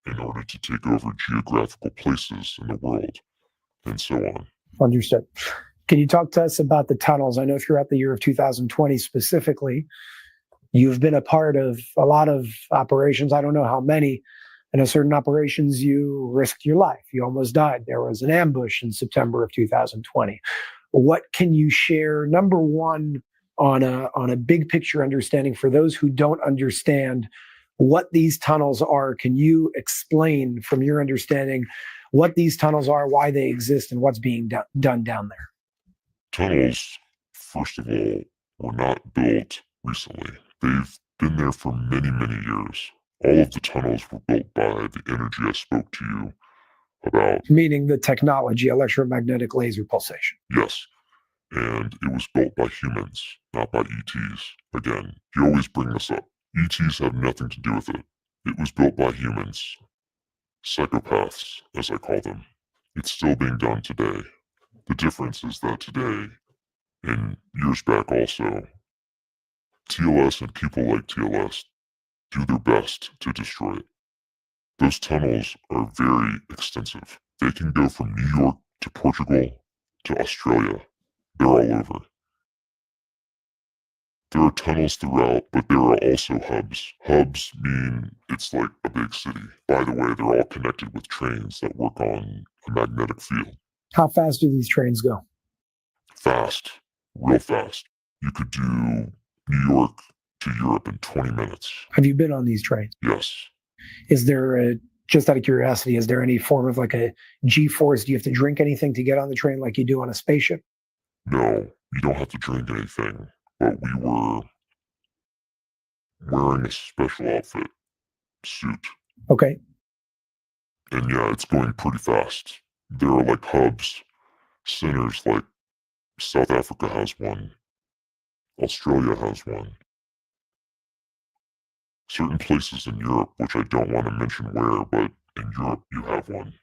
in order to take over geographical places in the world, and so on. Understood. Can you talk to us about the tunnels? I know throughout the year of 2020 specifically, you've been a part of a lot of operations. I don't know how many. And in certain operations, you risked your life. You almost died. There was an ambush in September of 2020. What can you share, number one, on a big picture understanding for those who don't understand what these tunnels are? Can you explain from your understanding what these tunnels are, why they exist, and what's being done down there? Tunnels, first of all, were not built recently. They've been there for many, many years. All of the tunnels were built by the energy I spoke to you about. Meaning the technology, electromagnetic laser pulsation. Yes. And it was built by humans, not by ETs. Again, you always bring this up. ETs have nothing to do with it. It was built by humans. Psychopaths, as I call them. It's still being done today. The difference is that today, and years back also, TLS and people like TLS do their best to destroy it. Those tunnels are very extensive. They can go from New York to Portugal to Australia. They're all over. There are tunnels throughout, but there are also hubs. Hubs mean it's like a big city. By the way, they're all connected with trains that work on a magnetic field. How fast do these trains go? Fast. Real fast. You could do New York to Europe in 20 minutes. Have you been on these trains? Yes. Is there just out of curiosity, is there any form of like a G-force? Do you have to drink anything to get on the train like you do on a spaceship? No, you don't have to drink anything. But we were wearing a special outfit, suit. Okay. And yeah, it's going pretty fast. There are like hubs, centers like South Africa has one, Australia has one. Certain places in Europe, which I don't want to mention where, but in Europe you have one.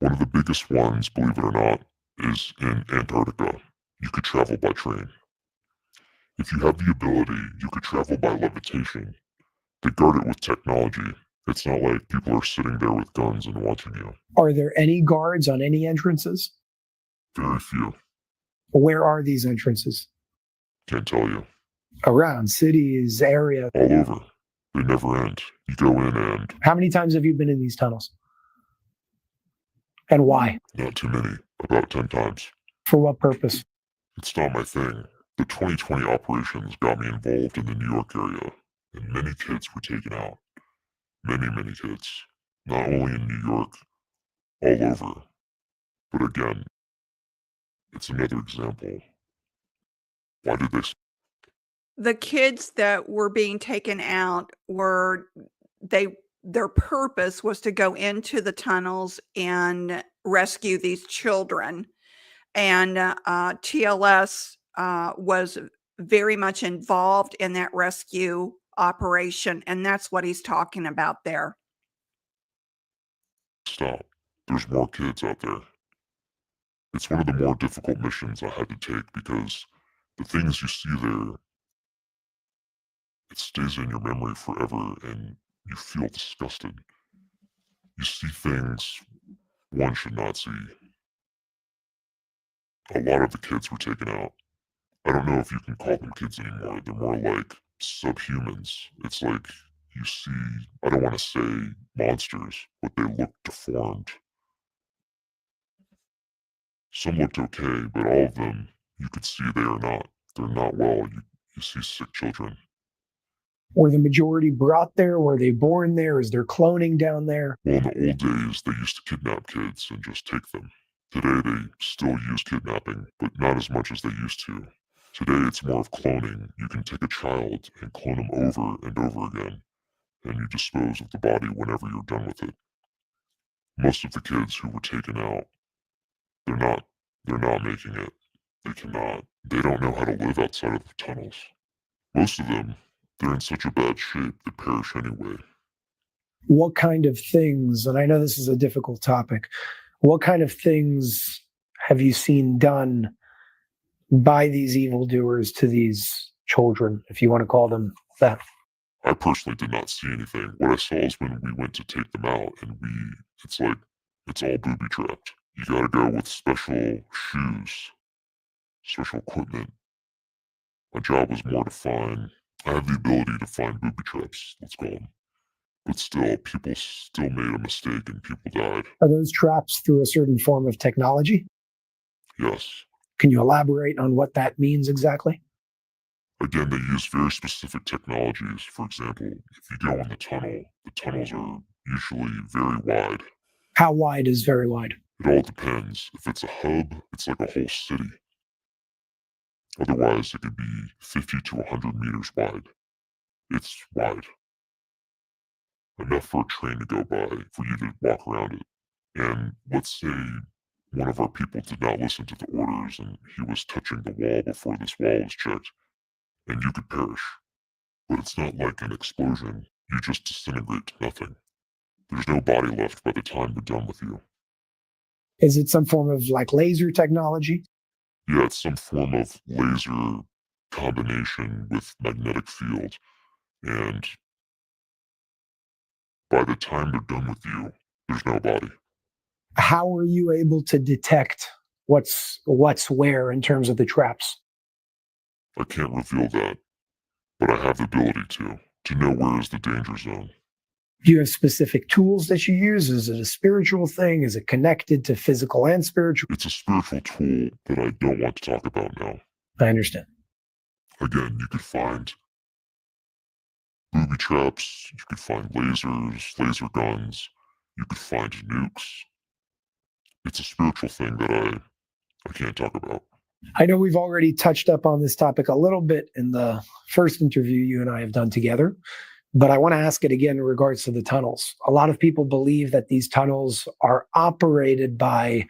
One of the biggest ones, believe it or not, is in Antarctica. You could travel by train. If you have the ability, you could travel by levitation. They guard it with technology. It's not like people are sitting there with guns and watching you. Are there any guards on any entrances? Very few. Where are these entrances? Can't tell you. Around cities, area? All over. They never end. You go in and... How many times have you been in these tunnels? And why? Not too many. About 10 times. For what purpose? It's not my thing. The 2020 operations got me involved in the New York area, and many kids were taken out. Many, many kids. Not only in New York, all over. But again, it's another example. Why did they The kids that were being taken out their purpose was to go into the tunnels and rescue these children. And TLS was very much involved in that rescue operation. And that's what he's talking about there. Stop. There's more kids out there. It's one of the more difficult missions I had to take because the things you see there, it stays in your memory forever and you feel disgusted. You see things one should not see. A lot of the kids were taken out. I don't know if you can call them kids anymore. They're more like subhumans. It's like you see, I don't want to say monsters, but they look deformed. Some looked okay, but all of them, you could see they're not well. You see sick children. Were the majority brought there? Were they born there? Is there cloning down there? Well, in the old days, they used to kidnap kids and just take them. Today, they still use kidnapping, but not as much as they used to. Today, it's more of cloning. You can take a child and clone them over and over again, and you dispose of the body whenever you're done with it. Most of the kids who were taken out, they're not making it. They cannot. They don't know how to live outside of the tunnels. Most of them, they're in such a bad shape, they perish anyway. What kind of things, and I know this is a difficult topic, what kind of things have you seen done by these evildoers to these children, if you want to call them that? I personally did not see anything. What I saw is when we went to take them out, and it's like, it's all booby trapped. You gotta go with special shoes, special equipment. My job was more to find, I have the ability to find booby traps, let's call them. But still, people still made a mistake and people died. Are those traps through a certain form of technology? Yes. Can you elaborate on what that means exactly? Again, they use very specific technologies. For example, if you go in the tunnels are usually very wide. How wide is very wide? It all depends. If it's a hub, it's like a whole city. Otherwise, it could be 50 to 100 meters wide. It's wide. Enough for a train to go by, for you to walk around it. And let's say one of our people did not listen to the orders and he was touching the wall before this wall was checked, and you could perish. But it's not like an explosion. You just disintegrate to nothing. There's no body left by the time they're done with you. Is it some form of like laser technology? Yeah, it's some form of laser combination with magnetic field. And by the time they're done with you, there's no body. How are you able to detect what's where in terms of the traps? I can't reveal that, but I have the ability to know where is the danger zone. Do you have specific tools that you use? Is it a spiritual thing? Is it connected to physical and spiritual? It's a spiritual tool that I don't want to talk about now. I understand. Again, you could find booby traps, you could find lasers, laser guns, you could find nukes. It's a spiritual thing that I can't talk about. I know we've already touched up on this topic a little bit in the first interview you and I have done together, but I want to ask it again in regards to the tunnels. A lot of people believe that these tunnels are operated by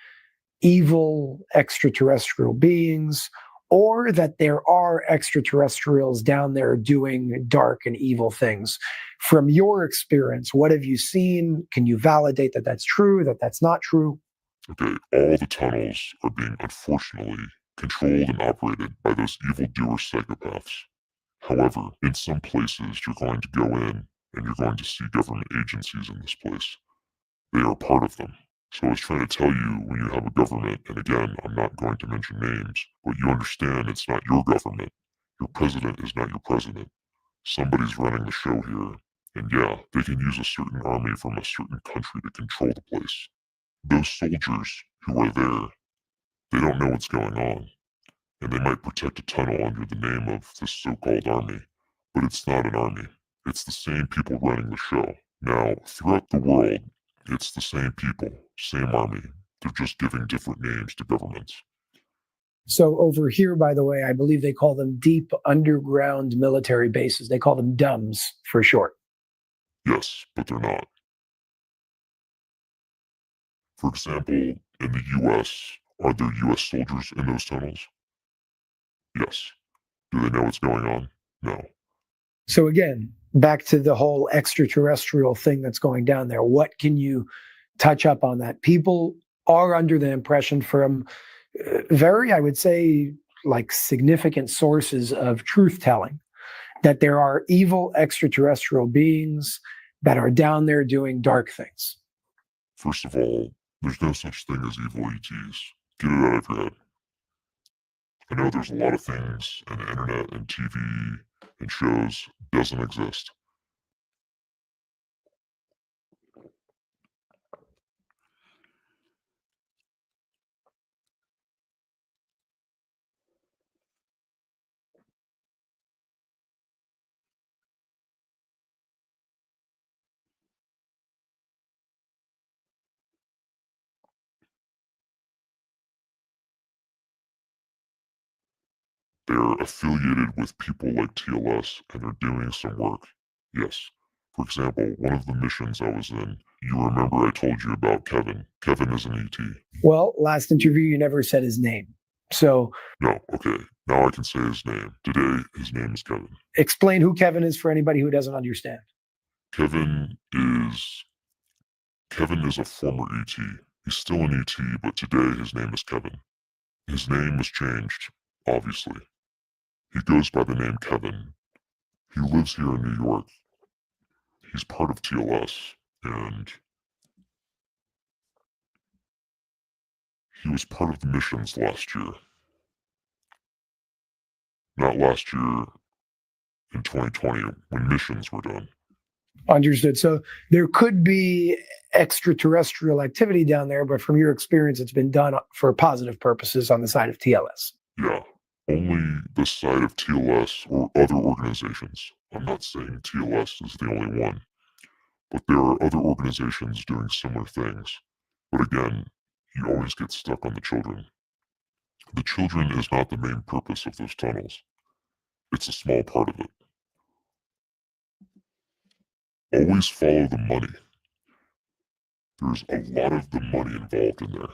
evil extraterrestrial beings, or that there are extraterrestrials down there doing dark and evil things. From your experience, what have you seen? Can you validate that that's true, that that's not true? Okay, all the tunnels are being, unfortunately, controlled and operated by those evildoer psychopaths. However, in some places, you're going to go in and you're going to see government agencies in this place. They are part of them. So I was trying to tell you, when you have a government, and again, I'm not going to mention names, but you understand it's not your government. Your president is not your president. Somebody's running the show here. And yeah, they can use a certain army from a certain country to control the place. Those soldiers who are there, they don't know what's going on. And they might protect a tunnel under the name of this so-called army. But it's not an army. It's the same people running the show. Now, throughout the world, it's the same people, same army. They're just giving different names to governments. So over here, by the way, I believe they call them deep underground military bases. They call them DUMS for short. Yes, but they're not. For example, in the US, are there US soldiers in those tunnels? Yes. Do they know what's going on? No. So again, back to the whole extraterrestrial thing that's going down there. What can you touch up on that? People are under the impression from very, I would say, like significant sources of truth telling that there are evil extraterrestrial beings that are down there doing dark things. First of all, there's no such thing as evil ETs. Get it out of your head. I know there's a lot of things on the internet and TV and shows doesn't exist. They're affiliated with people like TLS and they're doing some work. Yes. For example, one of the missions I was in, you remember I told you about Kevin. Kevin is an ET. Well, last interview, you never said his name. So No, okay. Now I can say his name. Today, his name is Kevin. explain who Kevin is for anybody who doesn't understand. Kevin is a former ET. He's still an ET, but today his name is Kevin. His name was changed, obviously. He goes by the name Kevin. He lives here in New York. He's part of TLS, and he was part of the missions last year. Not last year, in 2020, when missions were done. Understood. So there could be extraterrestrial activity down there, but from your experience, it's been done for positive purposes on the side of TLS. Yeah, only the side of TLS or other organizations. I'm not saying TLS is the only one, but there are other organizations doing similar things. But again, you always get stuck on the children. The children is not the main purpose of those tunnels. It's a small part of it. Always follow the money. There's a lot of the money involved in there.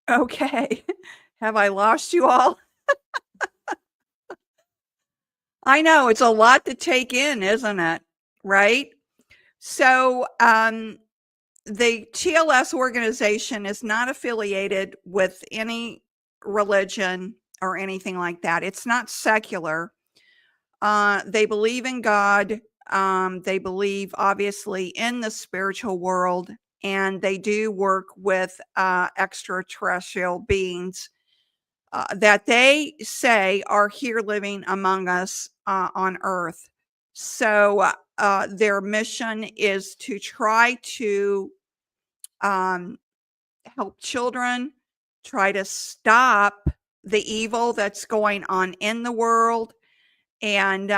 Okay. Have I lost you all? I know it's a lot to take in, isn't it? Right? So, the TLS organization is not affiliated with any religion or anything like that. It's not secular. They believe in God. They believe, obviously, in the spiritual world, and they do work with extraterrestrial beings that they say are here living among us on Earth. So their mission is to try to help children, try to stop the evil that's going on in the world. And,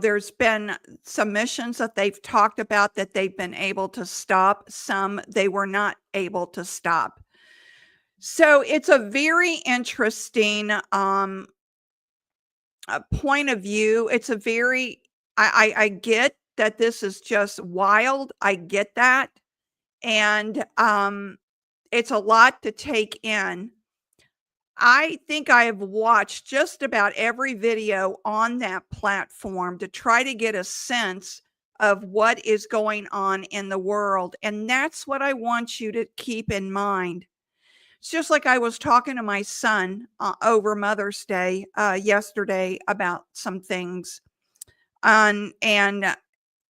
there's been some missions that they've talked about that they've been able to stop. Some they were not able to stop. So it's a very interesting point of view. It's a very, I get that this is just wild. I get that. And it's a lot to take in. I think I have watched just about every video on that platform to try to get a sense of what is going on in the world. And that's what I want you to keep in mind. It's just like I was talking to my son over Mother's Day yesterday about some things. And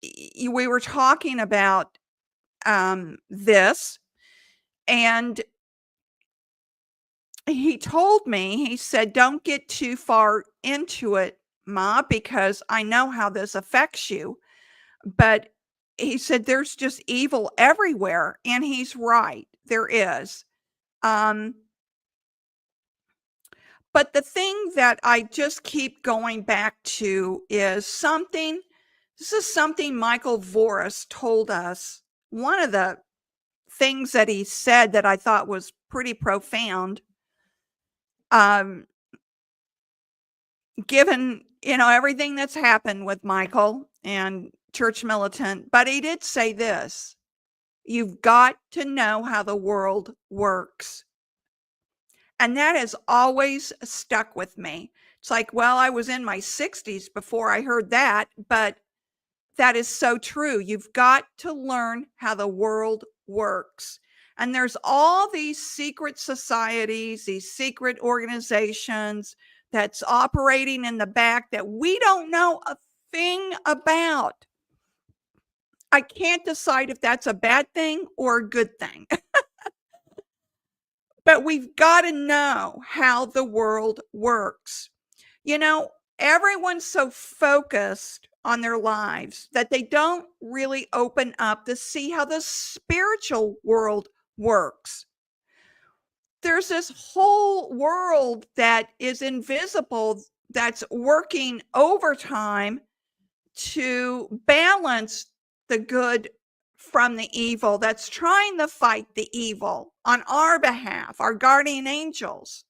we were talking about this. And he told me, he said, don't get too far into it, Ma, because I know how this affects you. But he said, there's just evil everywhere. And he's right. There is. But the thing that I just keep going back to is something This is something Michael Voris told us. One of the things that he said that I thought was pretty profound, given, everything that's happened with Michael and Church Militant. But he did say this: you've got to know how the world works. And that has always stuck with me. It's like, well, I was in my 60s before I heard that, but that is so true. You've got to learn how the world works. And there's all these secret societies, these secret organizations that's operating in the back that we don't know a thing about. I can't decide if that's a bad thing or a good thing. But we've got to know how the world works. Everyone's so focused on their lives that they don't really open up to see how the spiritual world works. There's this whole world that is invisible that's working overtime to balance the good from the evil, that's trying to fight the evil on our behalf, our guardian angels.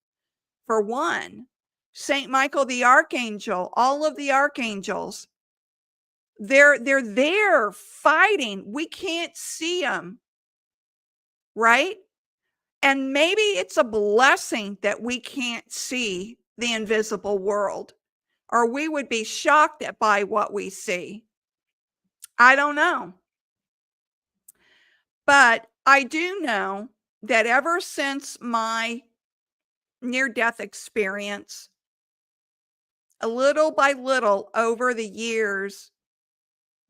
For one, Saint Michael the Archangel, all of the archangels, they're there fighting. We can't see them, right? And maybe it's a blessing that we can't see the invisible world, or we would be shocked by what we see. I don't know. But I do know that ever since my near-death experience, a little by little over the years,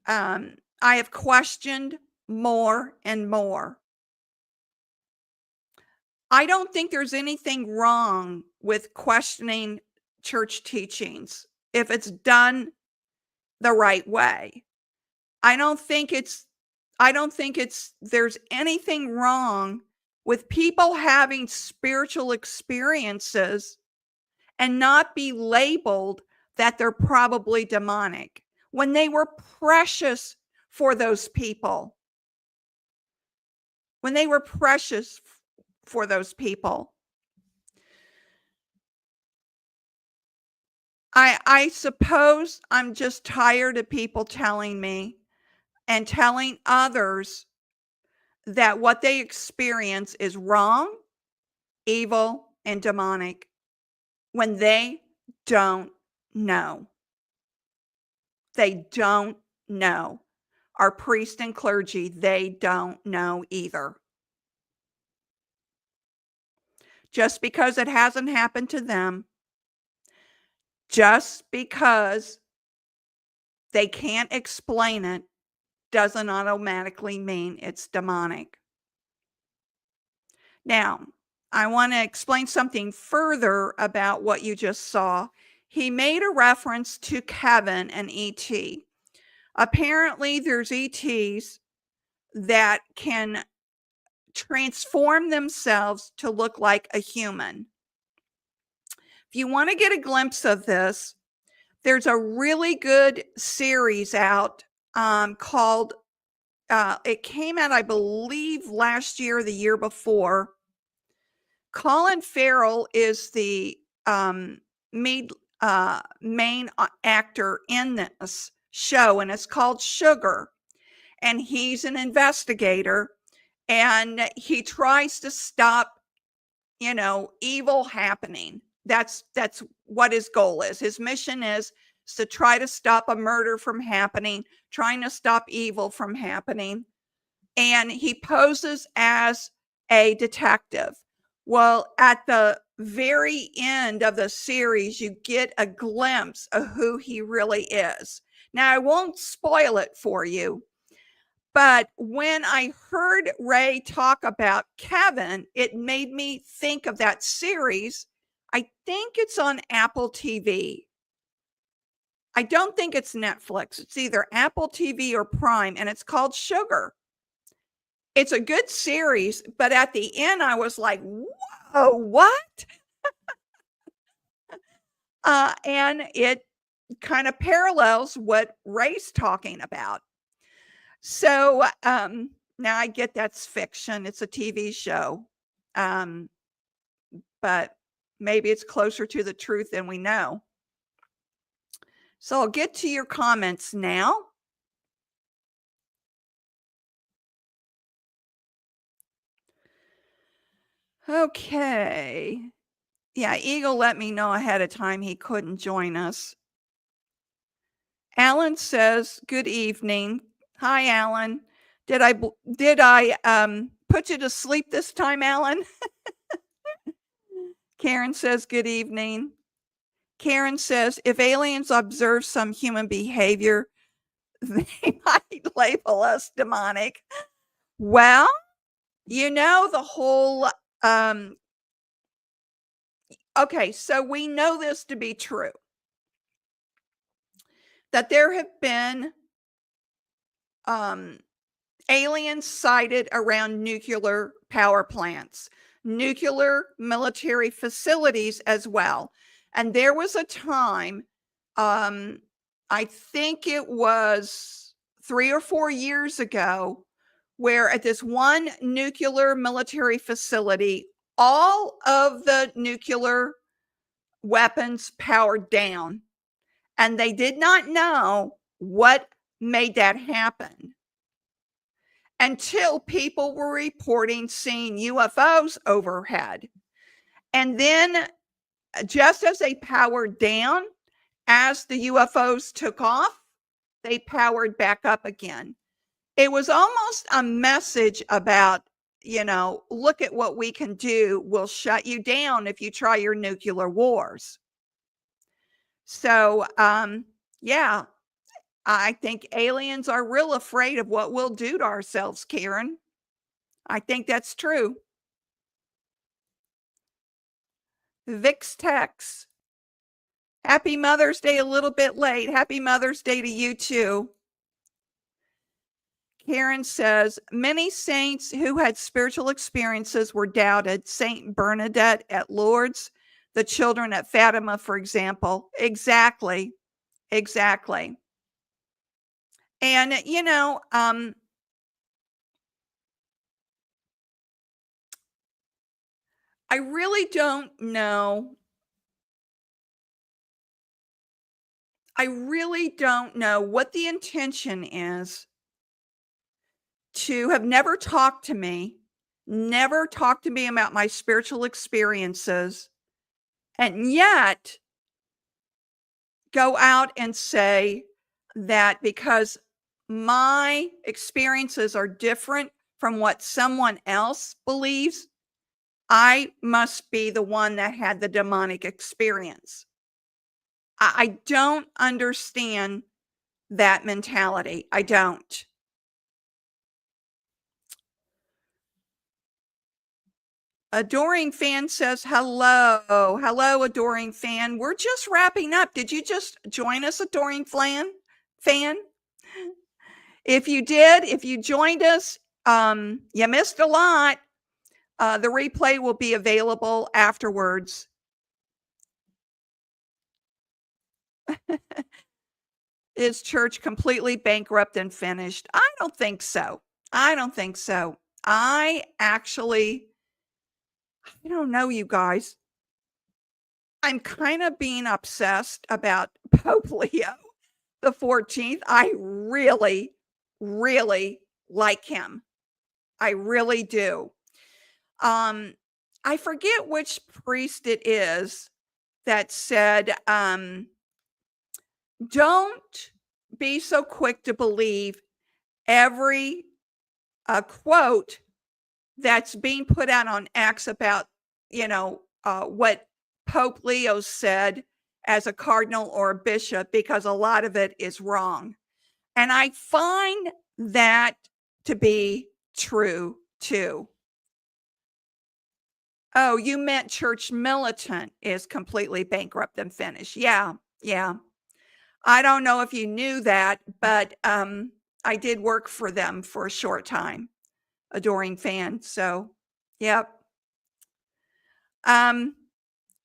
I have questioned more and more. I don't think there's anything wrong with questioning church teachings if it's done the right way. I don't think there's anything wrong with people having spiritual experiences and not be labeled that they're probably demonic when they were precious for those people. When they were precious for those people. I suppose I'm just tired of people telling me and telling others that what they experience is wrong, evil, and demonic when they don't know. They don't know. Our priests and clergy, they don't know either. Just because it hasn't happened to them, just because they can't explain it, doesn't automatically mean it's demonic. Now, I want to explain something further about what you just saw. He made a reference to Kevin and E.T. Apparently, there's ETs that can transform themselves to look like a human. If you want to get a glimpse of this, there's a really good series out called, it came out, I believe, last year or the year before. Colin Farrell is the main actor in this show, and it's called Sugar. And he's an investigator, and he tries to stop, evil happening. That's what his goal is. His mission is to try to stop a murder from happening, trying to stop evil from happening. And he poses as a detective. Well, at the very end of the series, you get a glimpse of who he really is. Now, I won't spoil it for you, but when I heard Ray talk about Kevin, it made me think of that series. I think it's on Apple TV. I don't think it's Netflix. It's either Apple TV or Prime, and it's called Sugar. It's a good series, but at the end, I was like, whoa, what? And it kind of parallels what Ray's talking about. So now I get that's fiction. It's a TV show. But maybe it's closer to the truth than we know. So I'll get to your comments now. Okay. Yeah, Eagle let me know ahead of time he couldn't join us. Alan says, good evening. Hi, Alan. Did I put you to sleep this time, Alan? Karen says, good evening. Karen says, if aliens observe some human behavior, they might label us demonic. Well, the whole, okay, so we know this to be true, that there have been aliens sighted around nuclear power plants, nuclear military facilities as well. And there was a time, I think it was 3 or 4 years ago, where at this one nuclear military facility, all of the nuclear weapons powered down, and they did not know what made that happen until people were reporting seeing UFOs overhead. And then just as they powered down, as the UFOs took off, they powered back up again. It was almost a message about, look at what we can do. We'll shut you down if you try your nuclear wars. So, yeah, I think aliens are real afraid of what we'll do to ourselves, Karen. I think that's true. Vix Tex. Happy Mother's Day, a little bit late. Happy Mother's Day to you too. Karen says, many saints who had spiritual experiences were doubted. Saint Bernadette at Lourdes, the children at Fatima, for example. Exactly. And, I really don't know. I really don't know what the intention is to have never talked to me about my spiritual experiences, and yet go out and say that because my experiences are different from what someone else believes, I must be the one that had the demonic experience. I don't understand that mentality. I don't. Adoring Fan says, hello. Hello, Adoring Fan. We're just wrapping up. Did you just join us, Adoring Fan? If you did, if you joined us, you missed a lot. The replay will be available afterwards. Is church completely bankrupt and finished? I don't think so. I don't know, you guys. I'm kind of being obsessed about Pope Leo the 14th. I really, really like him. I really do. I forget which priest it is that said, don't be so quick to believe every quote that's being put out on X about, what Pope Leo said as a cardinal or a bishop, because a lot of it is wrong. And I find that to be true too. Oh, you meant Church Militant is completely bankrupt and finished. Yeah. I don't know if you knew that, but I did work for them for a short time. Adoring Fan. So, yep.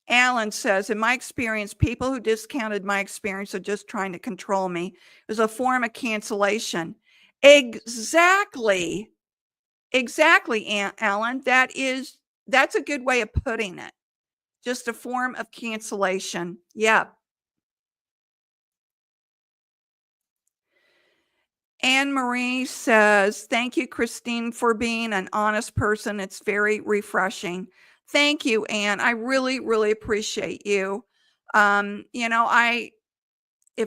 Alan says, in my experience, people who discounted my experience are just trying to control me. It was a form of cancellation. Exactly. Exactly, Alan. That's a good way of putting it. Just a form of cancellation. Yep. Anne Marie says, thank you, Christine, for being an honest person. It's very refreshing. Thank you, Anne. I really, really appreciate you. If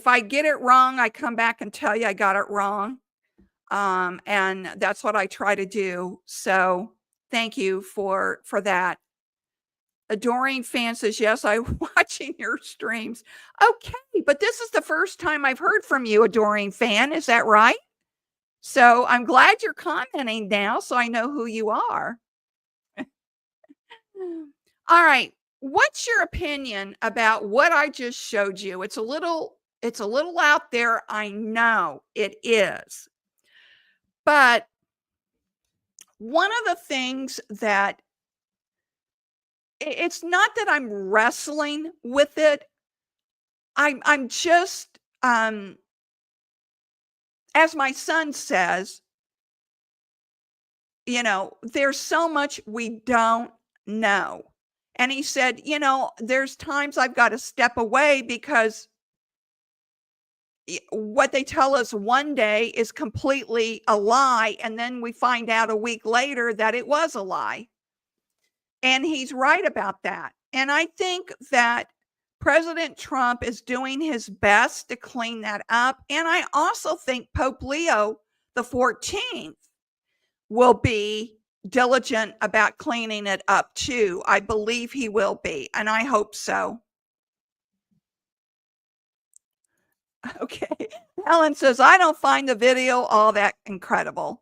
I get it wrong, I come back and tell you I got it wrong. And that's what I try to do. So thank you for that. Adoring fan says, yes, I'm watching your streams. Okay, but this is the first time I've heard from you, adoring fan. Is that right? So I'm glad you're commenting now, so I know who you are. All right. What's your opinion about what I just showed you? It's a little out there. I know it is. But one of the things that it's not that I'm wrestling with it. I'm just as my son says, there's so much we don't know. And he said, there's times I've got to step away because what they tell us one day is completely a lie. And then we find out a week later that it was a lie. And he's right about that. And I think that President Trump is doing his best to clean that up. And I also think Pope Leo the 14th will be diligent about cleaning it up too. I believe he will be, and I hope so. Okay. Helen says, I don't find the video all that incredible.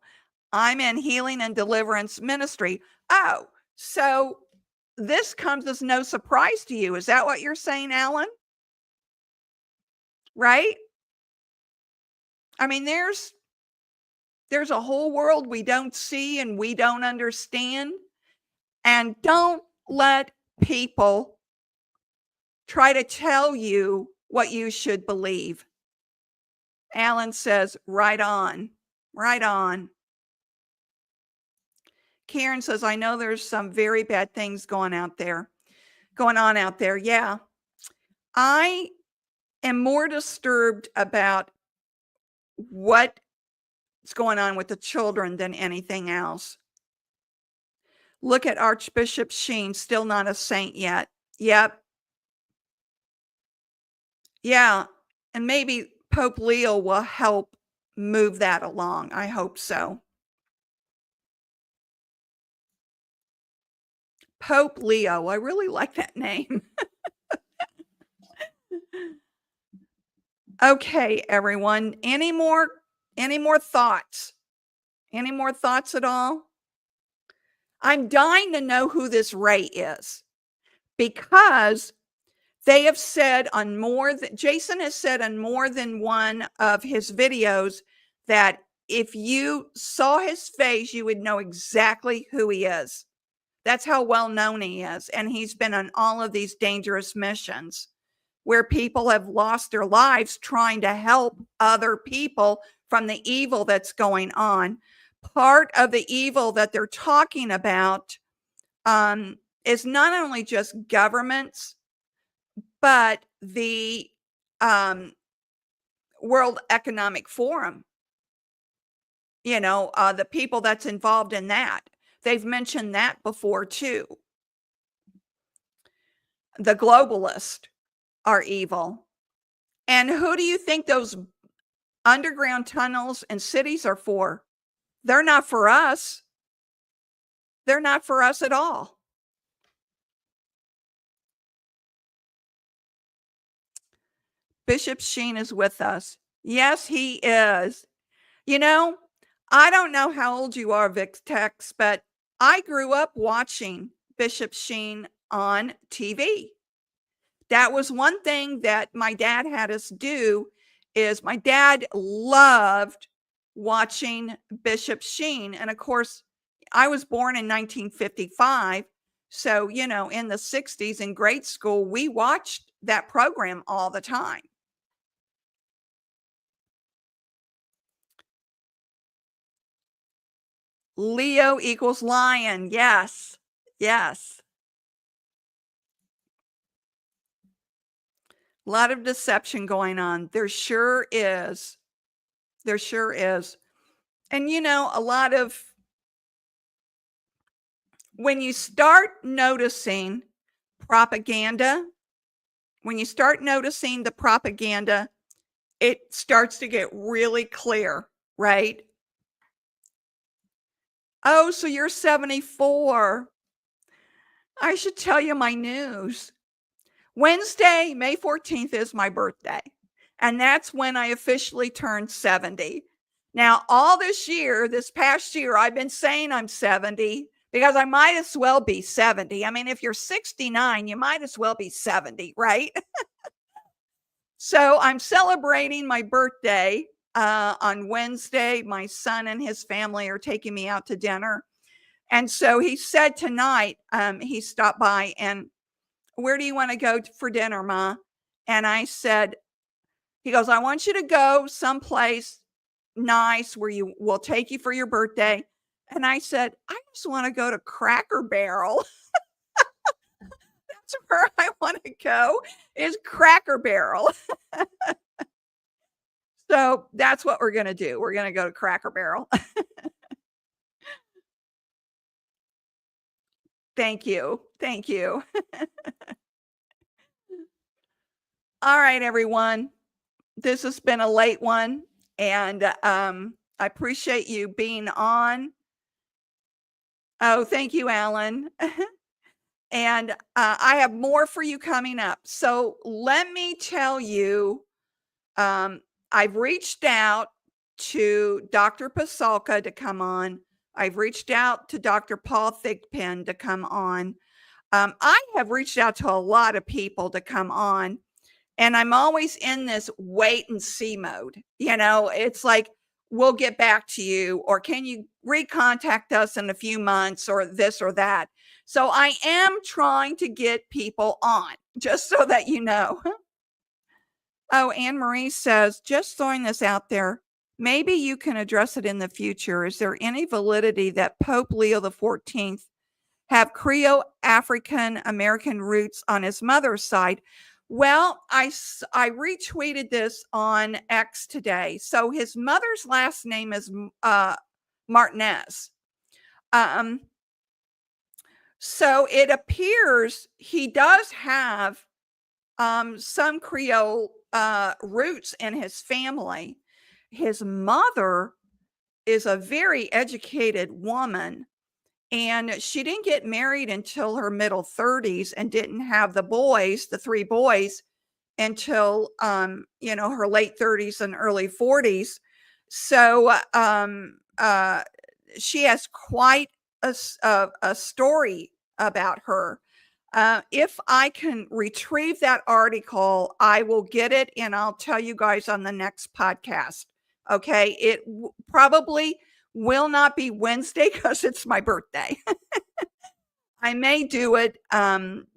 I'm in healing and deliverance ministry. Oh, so this comes as no surprise to you. Is that what you're saying, Alan? Right? I mean, there's a whole world we don't see and we don't understand. And don't let people try to tell you what you should believe. Alan says, right on, right on. Karen says, I know there's some very bad things going on out there. Yeah. I am more disturbed about what's going on with the children than anything else. Look at Archbishop Sheen, still not a saint yet. Yep. Yeah. And maybe Pope Leo will help move that along. I hope so. Pope Leo. I really like that name. Okay, everyone. Any more thoughts? Any more thoughts at all? I'm dying to know who this Ray is, because they have said on Jason has said on more than one of his videos that if you saw his face, you would know exactly who he is. That's how well known he is. And he's been on all of these dangerous missions where people have lost their lives trying to help other people from the evil that's going on. Part of the evil that they're talking about is not only just governments, but the World Economic Forum, the people that's involved in that. They've mentioned that before too. The globalists are evil. And who do you think those underground tunnels and cities are for? They're not for us. They're not for us at all. Bishop Sheen is with us. Yes, he is. I don't know how old you are, Victex, but I grew up watching Bishop Sheen on TV. That was one thing that my dad had us do. Is my dad loved watching Bishop Sheen. And of course, I was born in 1955. So, you know, in the 60s in grade school, we watched that program all the time. Leo equals lion. Yes. Yes. A lot of deception going on. There sure is. There sure is. And, you know, a lot of, when you start noticing propaganda, when you start noticing the propaganda, it starts to get really clear, right? Oh, so you're 74. I should tell you my news. Wednesday, May 14th is my birthday. And that's when I officially turned 70. Now, all this past year, I've been saying I'm 70 because I might as well be 70. I mean, if you're 69, you might as well be 70, right? So I'm celebrating my birthday on Wednesday. My son and his family are taking me out to dinner. And so he said tonight, he stopped by and, where do you want to go for dinner, Ma? And I said, he goes, I want you to go someplace nice where you will take you for your birthday. And I said, I just want to go to Cracker Barrel. That's where I want to go, is Cracker Barrel. So that's what we're going to do. We're going to go to Cracker Barrel. Thank you. Thank you. All right, everyone. This has been a late one, and I appreciate you being on. Oh, thank you, Alan. And I have more for you coming up. So let me tell you, I've reached out to Dr. Pasalka to come on. I've reached out to Dr. Paul Thigpen to come on. I have reached out to a lot of people to come on, and I'm always in this wait and see mode. You know, it's like, we'll get back to you, or can you recontact us in a few months, or this or that. So I am trying to get people on, just so that you know. Oh, Anne Marie says, just throwing this out there, maybe you can address it in the future. Is there any validity that Pope Leo XIV have Creole African American roots on his mother's side? Well, I retweeted this on X today. So his mother's last name is Martinez. So it appears he does have some Creole roots in his family. His mother is a very educated woman, and she didn't get married until her middle 30s and didn't have the 3 boys, until her late 30s and early 40s. So she has quite a story about her. If I can retrieve that article, I will get it and I'll tell you guys on the next podcast. Okay. It probably will not be Wednesday because it's my birthday. I may do it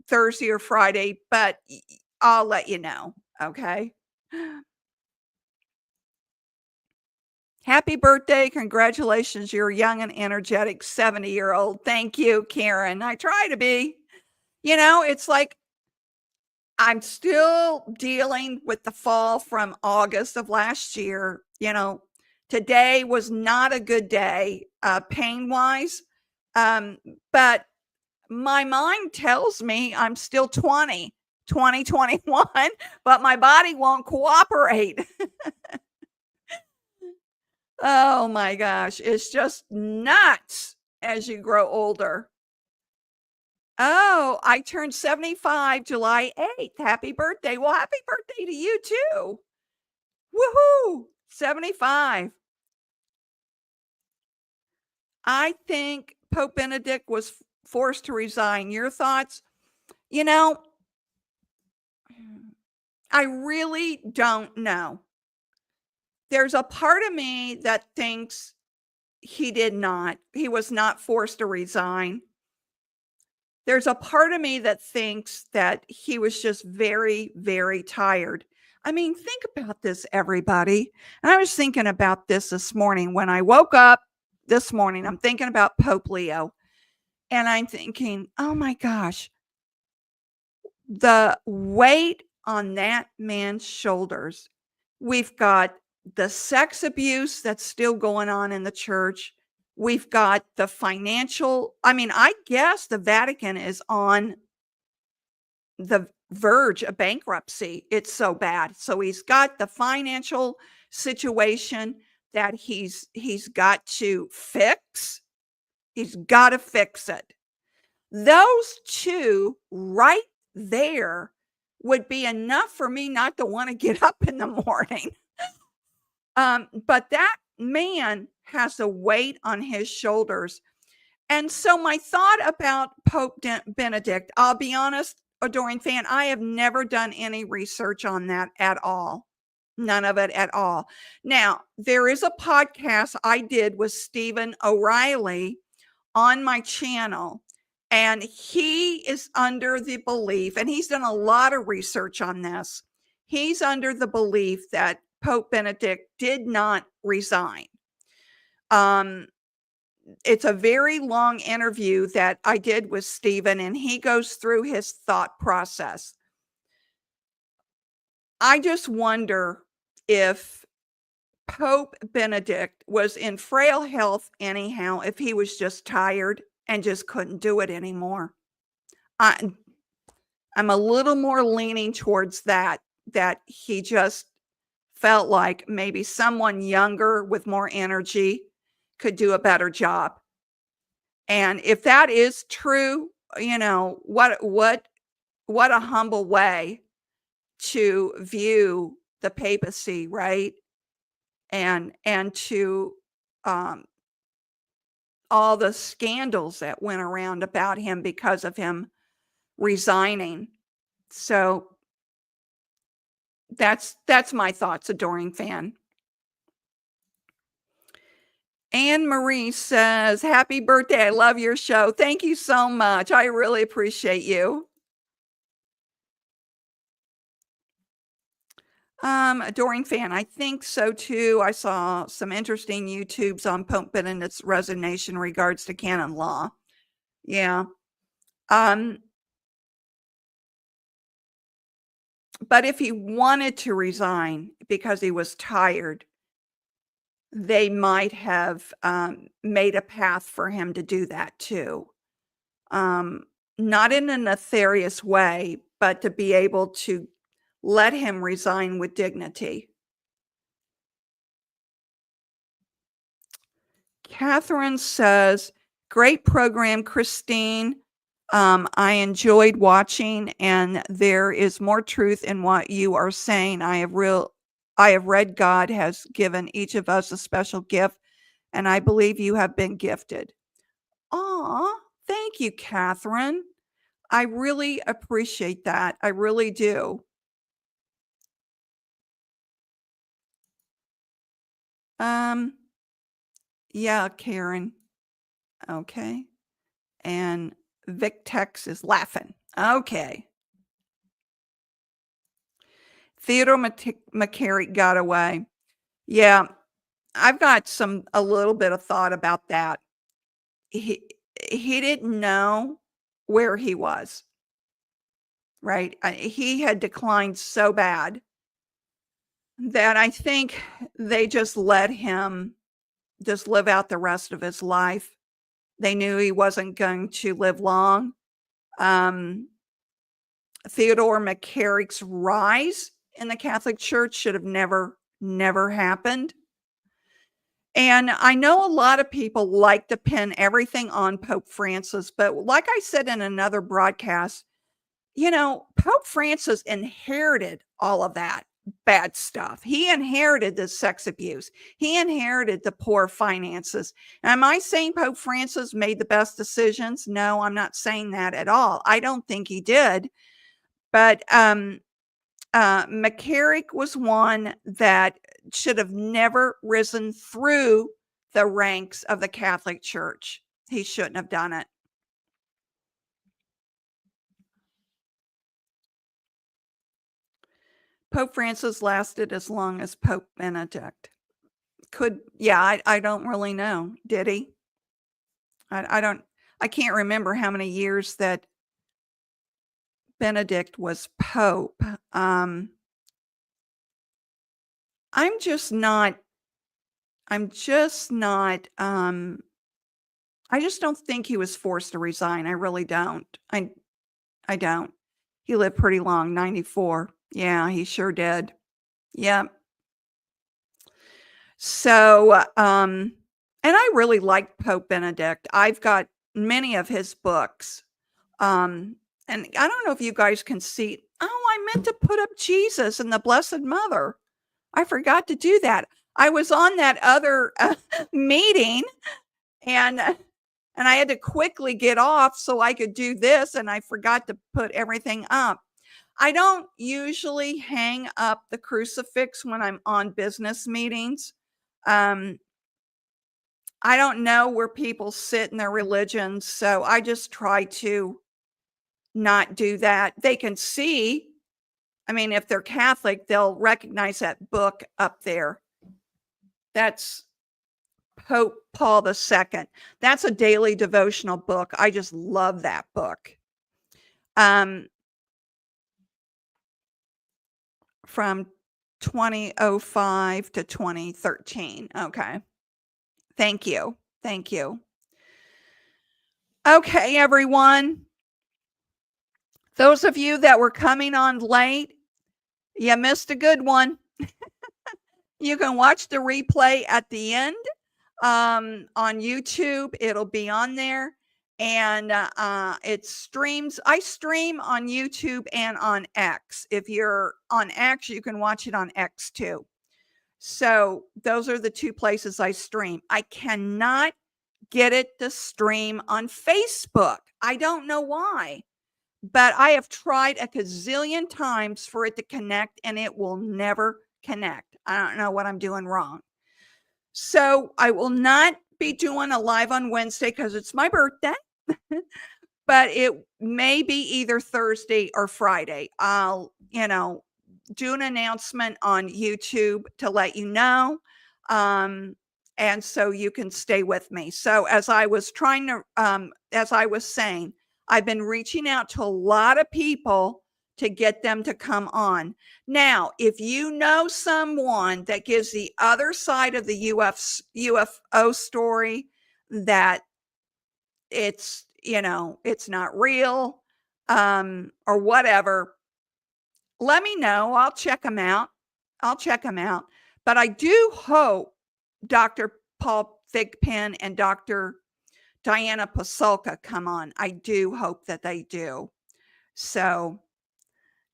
Thursday or Friday, but I'll let you know. Okay. Happy birthday. Congratulations. You're a young and energetic 70-year-old. Thank you, Karen. I try to be. You know, it's like, I'm still dealing with the fall from August of last year. You know, today was not a good day, pain-wise. But my mind tells me I'm still 2021, but my body won't cooperate. Oh my gosh, it's just nuts as you grow older. Oh, I turned 75 July 8th. Happy birthday. Well, happy birthday to you too. Woohoo! 75. I think Pope Benedict was forced to resign. Your thoughts? You know, I really don't know. There's a part of me that thinks he was not forced to resign. there's a part of me that thinks that he was just very, very tired. I mean, think about this, everybody. And I was thinking about this morning when I woke up this morning. I'm thinking about Pope Leo, and I'm thinking, oh my gosh, the weight on that man's shoulders. We've got the sex abuse that's still going on in the church. We've got the financial, I mean, I guess the Vatican is on the verge of bankruptcy. It's so bad. So he's got the financial situation that he's got to fix. He's got to fix it. Those two right there would be enough for me not to want to get up in the morning. But that man has a weight on his shoulders. And so my thought about Pope Benedict, I'll be honest, Adoring Fan, I have never done any research on that at all. None of it at all. Now, there is a podcast I did with Stephen O'Reilly on my channel, and he is under the belief, and he's done a lot of research on this. He's under the belief that Pope Benedict did not resign. It's a very long interview that I did with Stephen, and he goes through his thought process. I just wonder if Pope Benedict was in frail health anyhow, if he was just tired and just couldn't do it anymore. I'm a little more leaning towards that he just felt like maybe someone younger with more energy could do a better job. And if that is true, what a humble way to view the papacy, right? And to all the scandals that went around about him because of him resigning. So that's my thoughts, Adoring Fan. Anne Marie says, happy birthday. I love your show. Thank you so much. I really appreciate you. Adoring Fan, I think so too. I saw some interesting YouTubes on Pope Benedict's resignation in regards to canon law. Yeah. But if he wanted to resign because he was tired, they might have made a path for him to do that too. Not in a nefarious way, but to be able to let him resign with dignity. Catherine says, great program, Christine. I enjoyed watching, and there is more truth in what you are saying. I have read God has given each of us a special gift, and I believe you have been gifted. Aw, thank you, Catherine. I really appreciate that. I really do. Yeah, Karen. Okay. And Victex is laughing. Okay. Theodore McCarrick got away. Yeah, I've got a little bit of thought about that. He didn't know where he was, right? He had declined so bad that I think they just let him just live out the rest of his life. They knew he wasn't going to live long. Theodore McCarrick's rise in the Catholic Church should have never happened. And I know a lot of people like to pin everything on Pope Francis, but like I said in another broadcast, Pope Francis inherited all of that bad stuff. He inherited the sex abuse. He inherited the poor finances. And am I saying Pope Francis made the best decisions? No, I'm not saying that at all. I don't think he did. But McCarrick was one that should have never risen through the ranks of the Catholic Church. He shouldn't have done it. Pope Francis lasted as long as Pope Benedict. I don't really know. Did he? I can't remember how many years that Benedict was Pope. I'm just not, I just don't think he was forced to resign. I really don't. I don't. He lived pretty long, 94. Yeah, he sure did. Yep. So, and I really liked Pope Benedict. I've got many of his books. And I don't know if you guys can see. Oh, I meant to put up Jesus and the Blessed Mother. I forgot to do that. I was on that other meeting and I had to quickly get off so I could do this, and I forgot to put everything up. I don't usually hang up the crucifix when I'm on business meetings. I don't know where people sit in their religions, so I just try to not do that. They can see, I mean, if they're Catholic, they'll recognize that book up there. That's Pope Paul II. That's a daily devotional book. I just love that book. From 2005 to 2013. Okay. Thank you. Thank you. Okay, everyone. Those of you that were coming on late, you missed a good one. You can watch the replay at the end on YouTube. It'll be on there. And it streams. I stream on YouTube and on X. If you're on X, you can watch it on X too. So those are the two places I stream. I cannot get it to stream on Facebook. I don't know why, but I have tried a gazillion times for it to connect and it will never connect. I don't know what I'm doing wrong. So I will not be doing a live on Wednesday because it's my birthday, but it may be either Thursday or Friday. I'll, do an announcement on YouTube to let you know. And so you can stay with me. So as I was saying, I've been reaching out to a lot of people to get them to come on. Now, if you know someone that gives the other side of the UFO story, that it's, it's not real, or whatever, let me know. I'll check them out. But I do hope Dr. Paul Thigpen and Dr. Diana Pasulka come on. I do hope that they do. So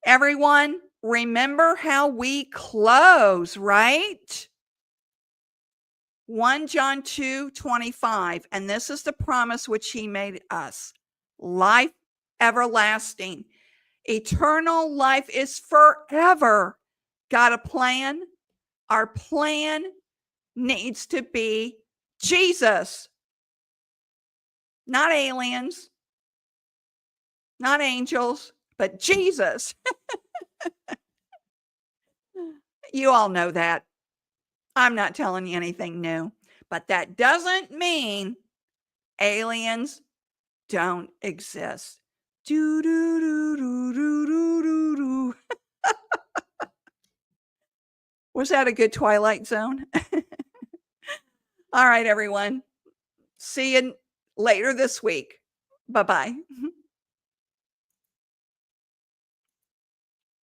everyone, remember how we close, right? 1 John 2:25. And this is the promise which he made us. Life everlasting. Eternal life is forever. Got a plan? Our plan needs to be Jesus. Not aliens, not angels, but Jesus. You all know that. I'm not telling you anything new, but that doesn't mean aliens don't exist. Do, do, do, do, do, do, do, do. Was that a good Twilight Zone? All right, everyone. See you later this week. Bye-bye.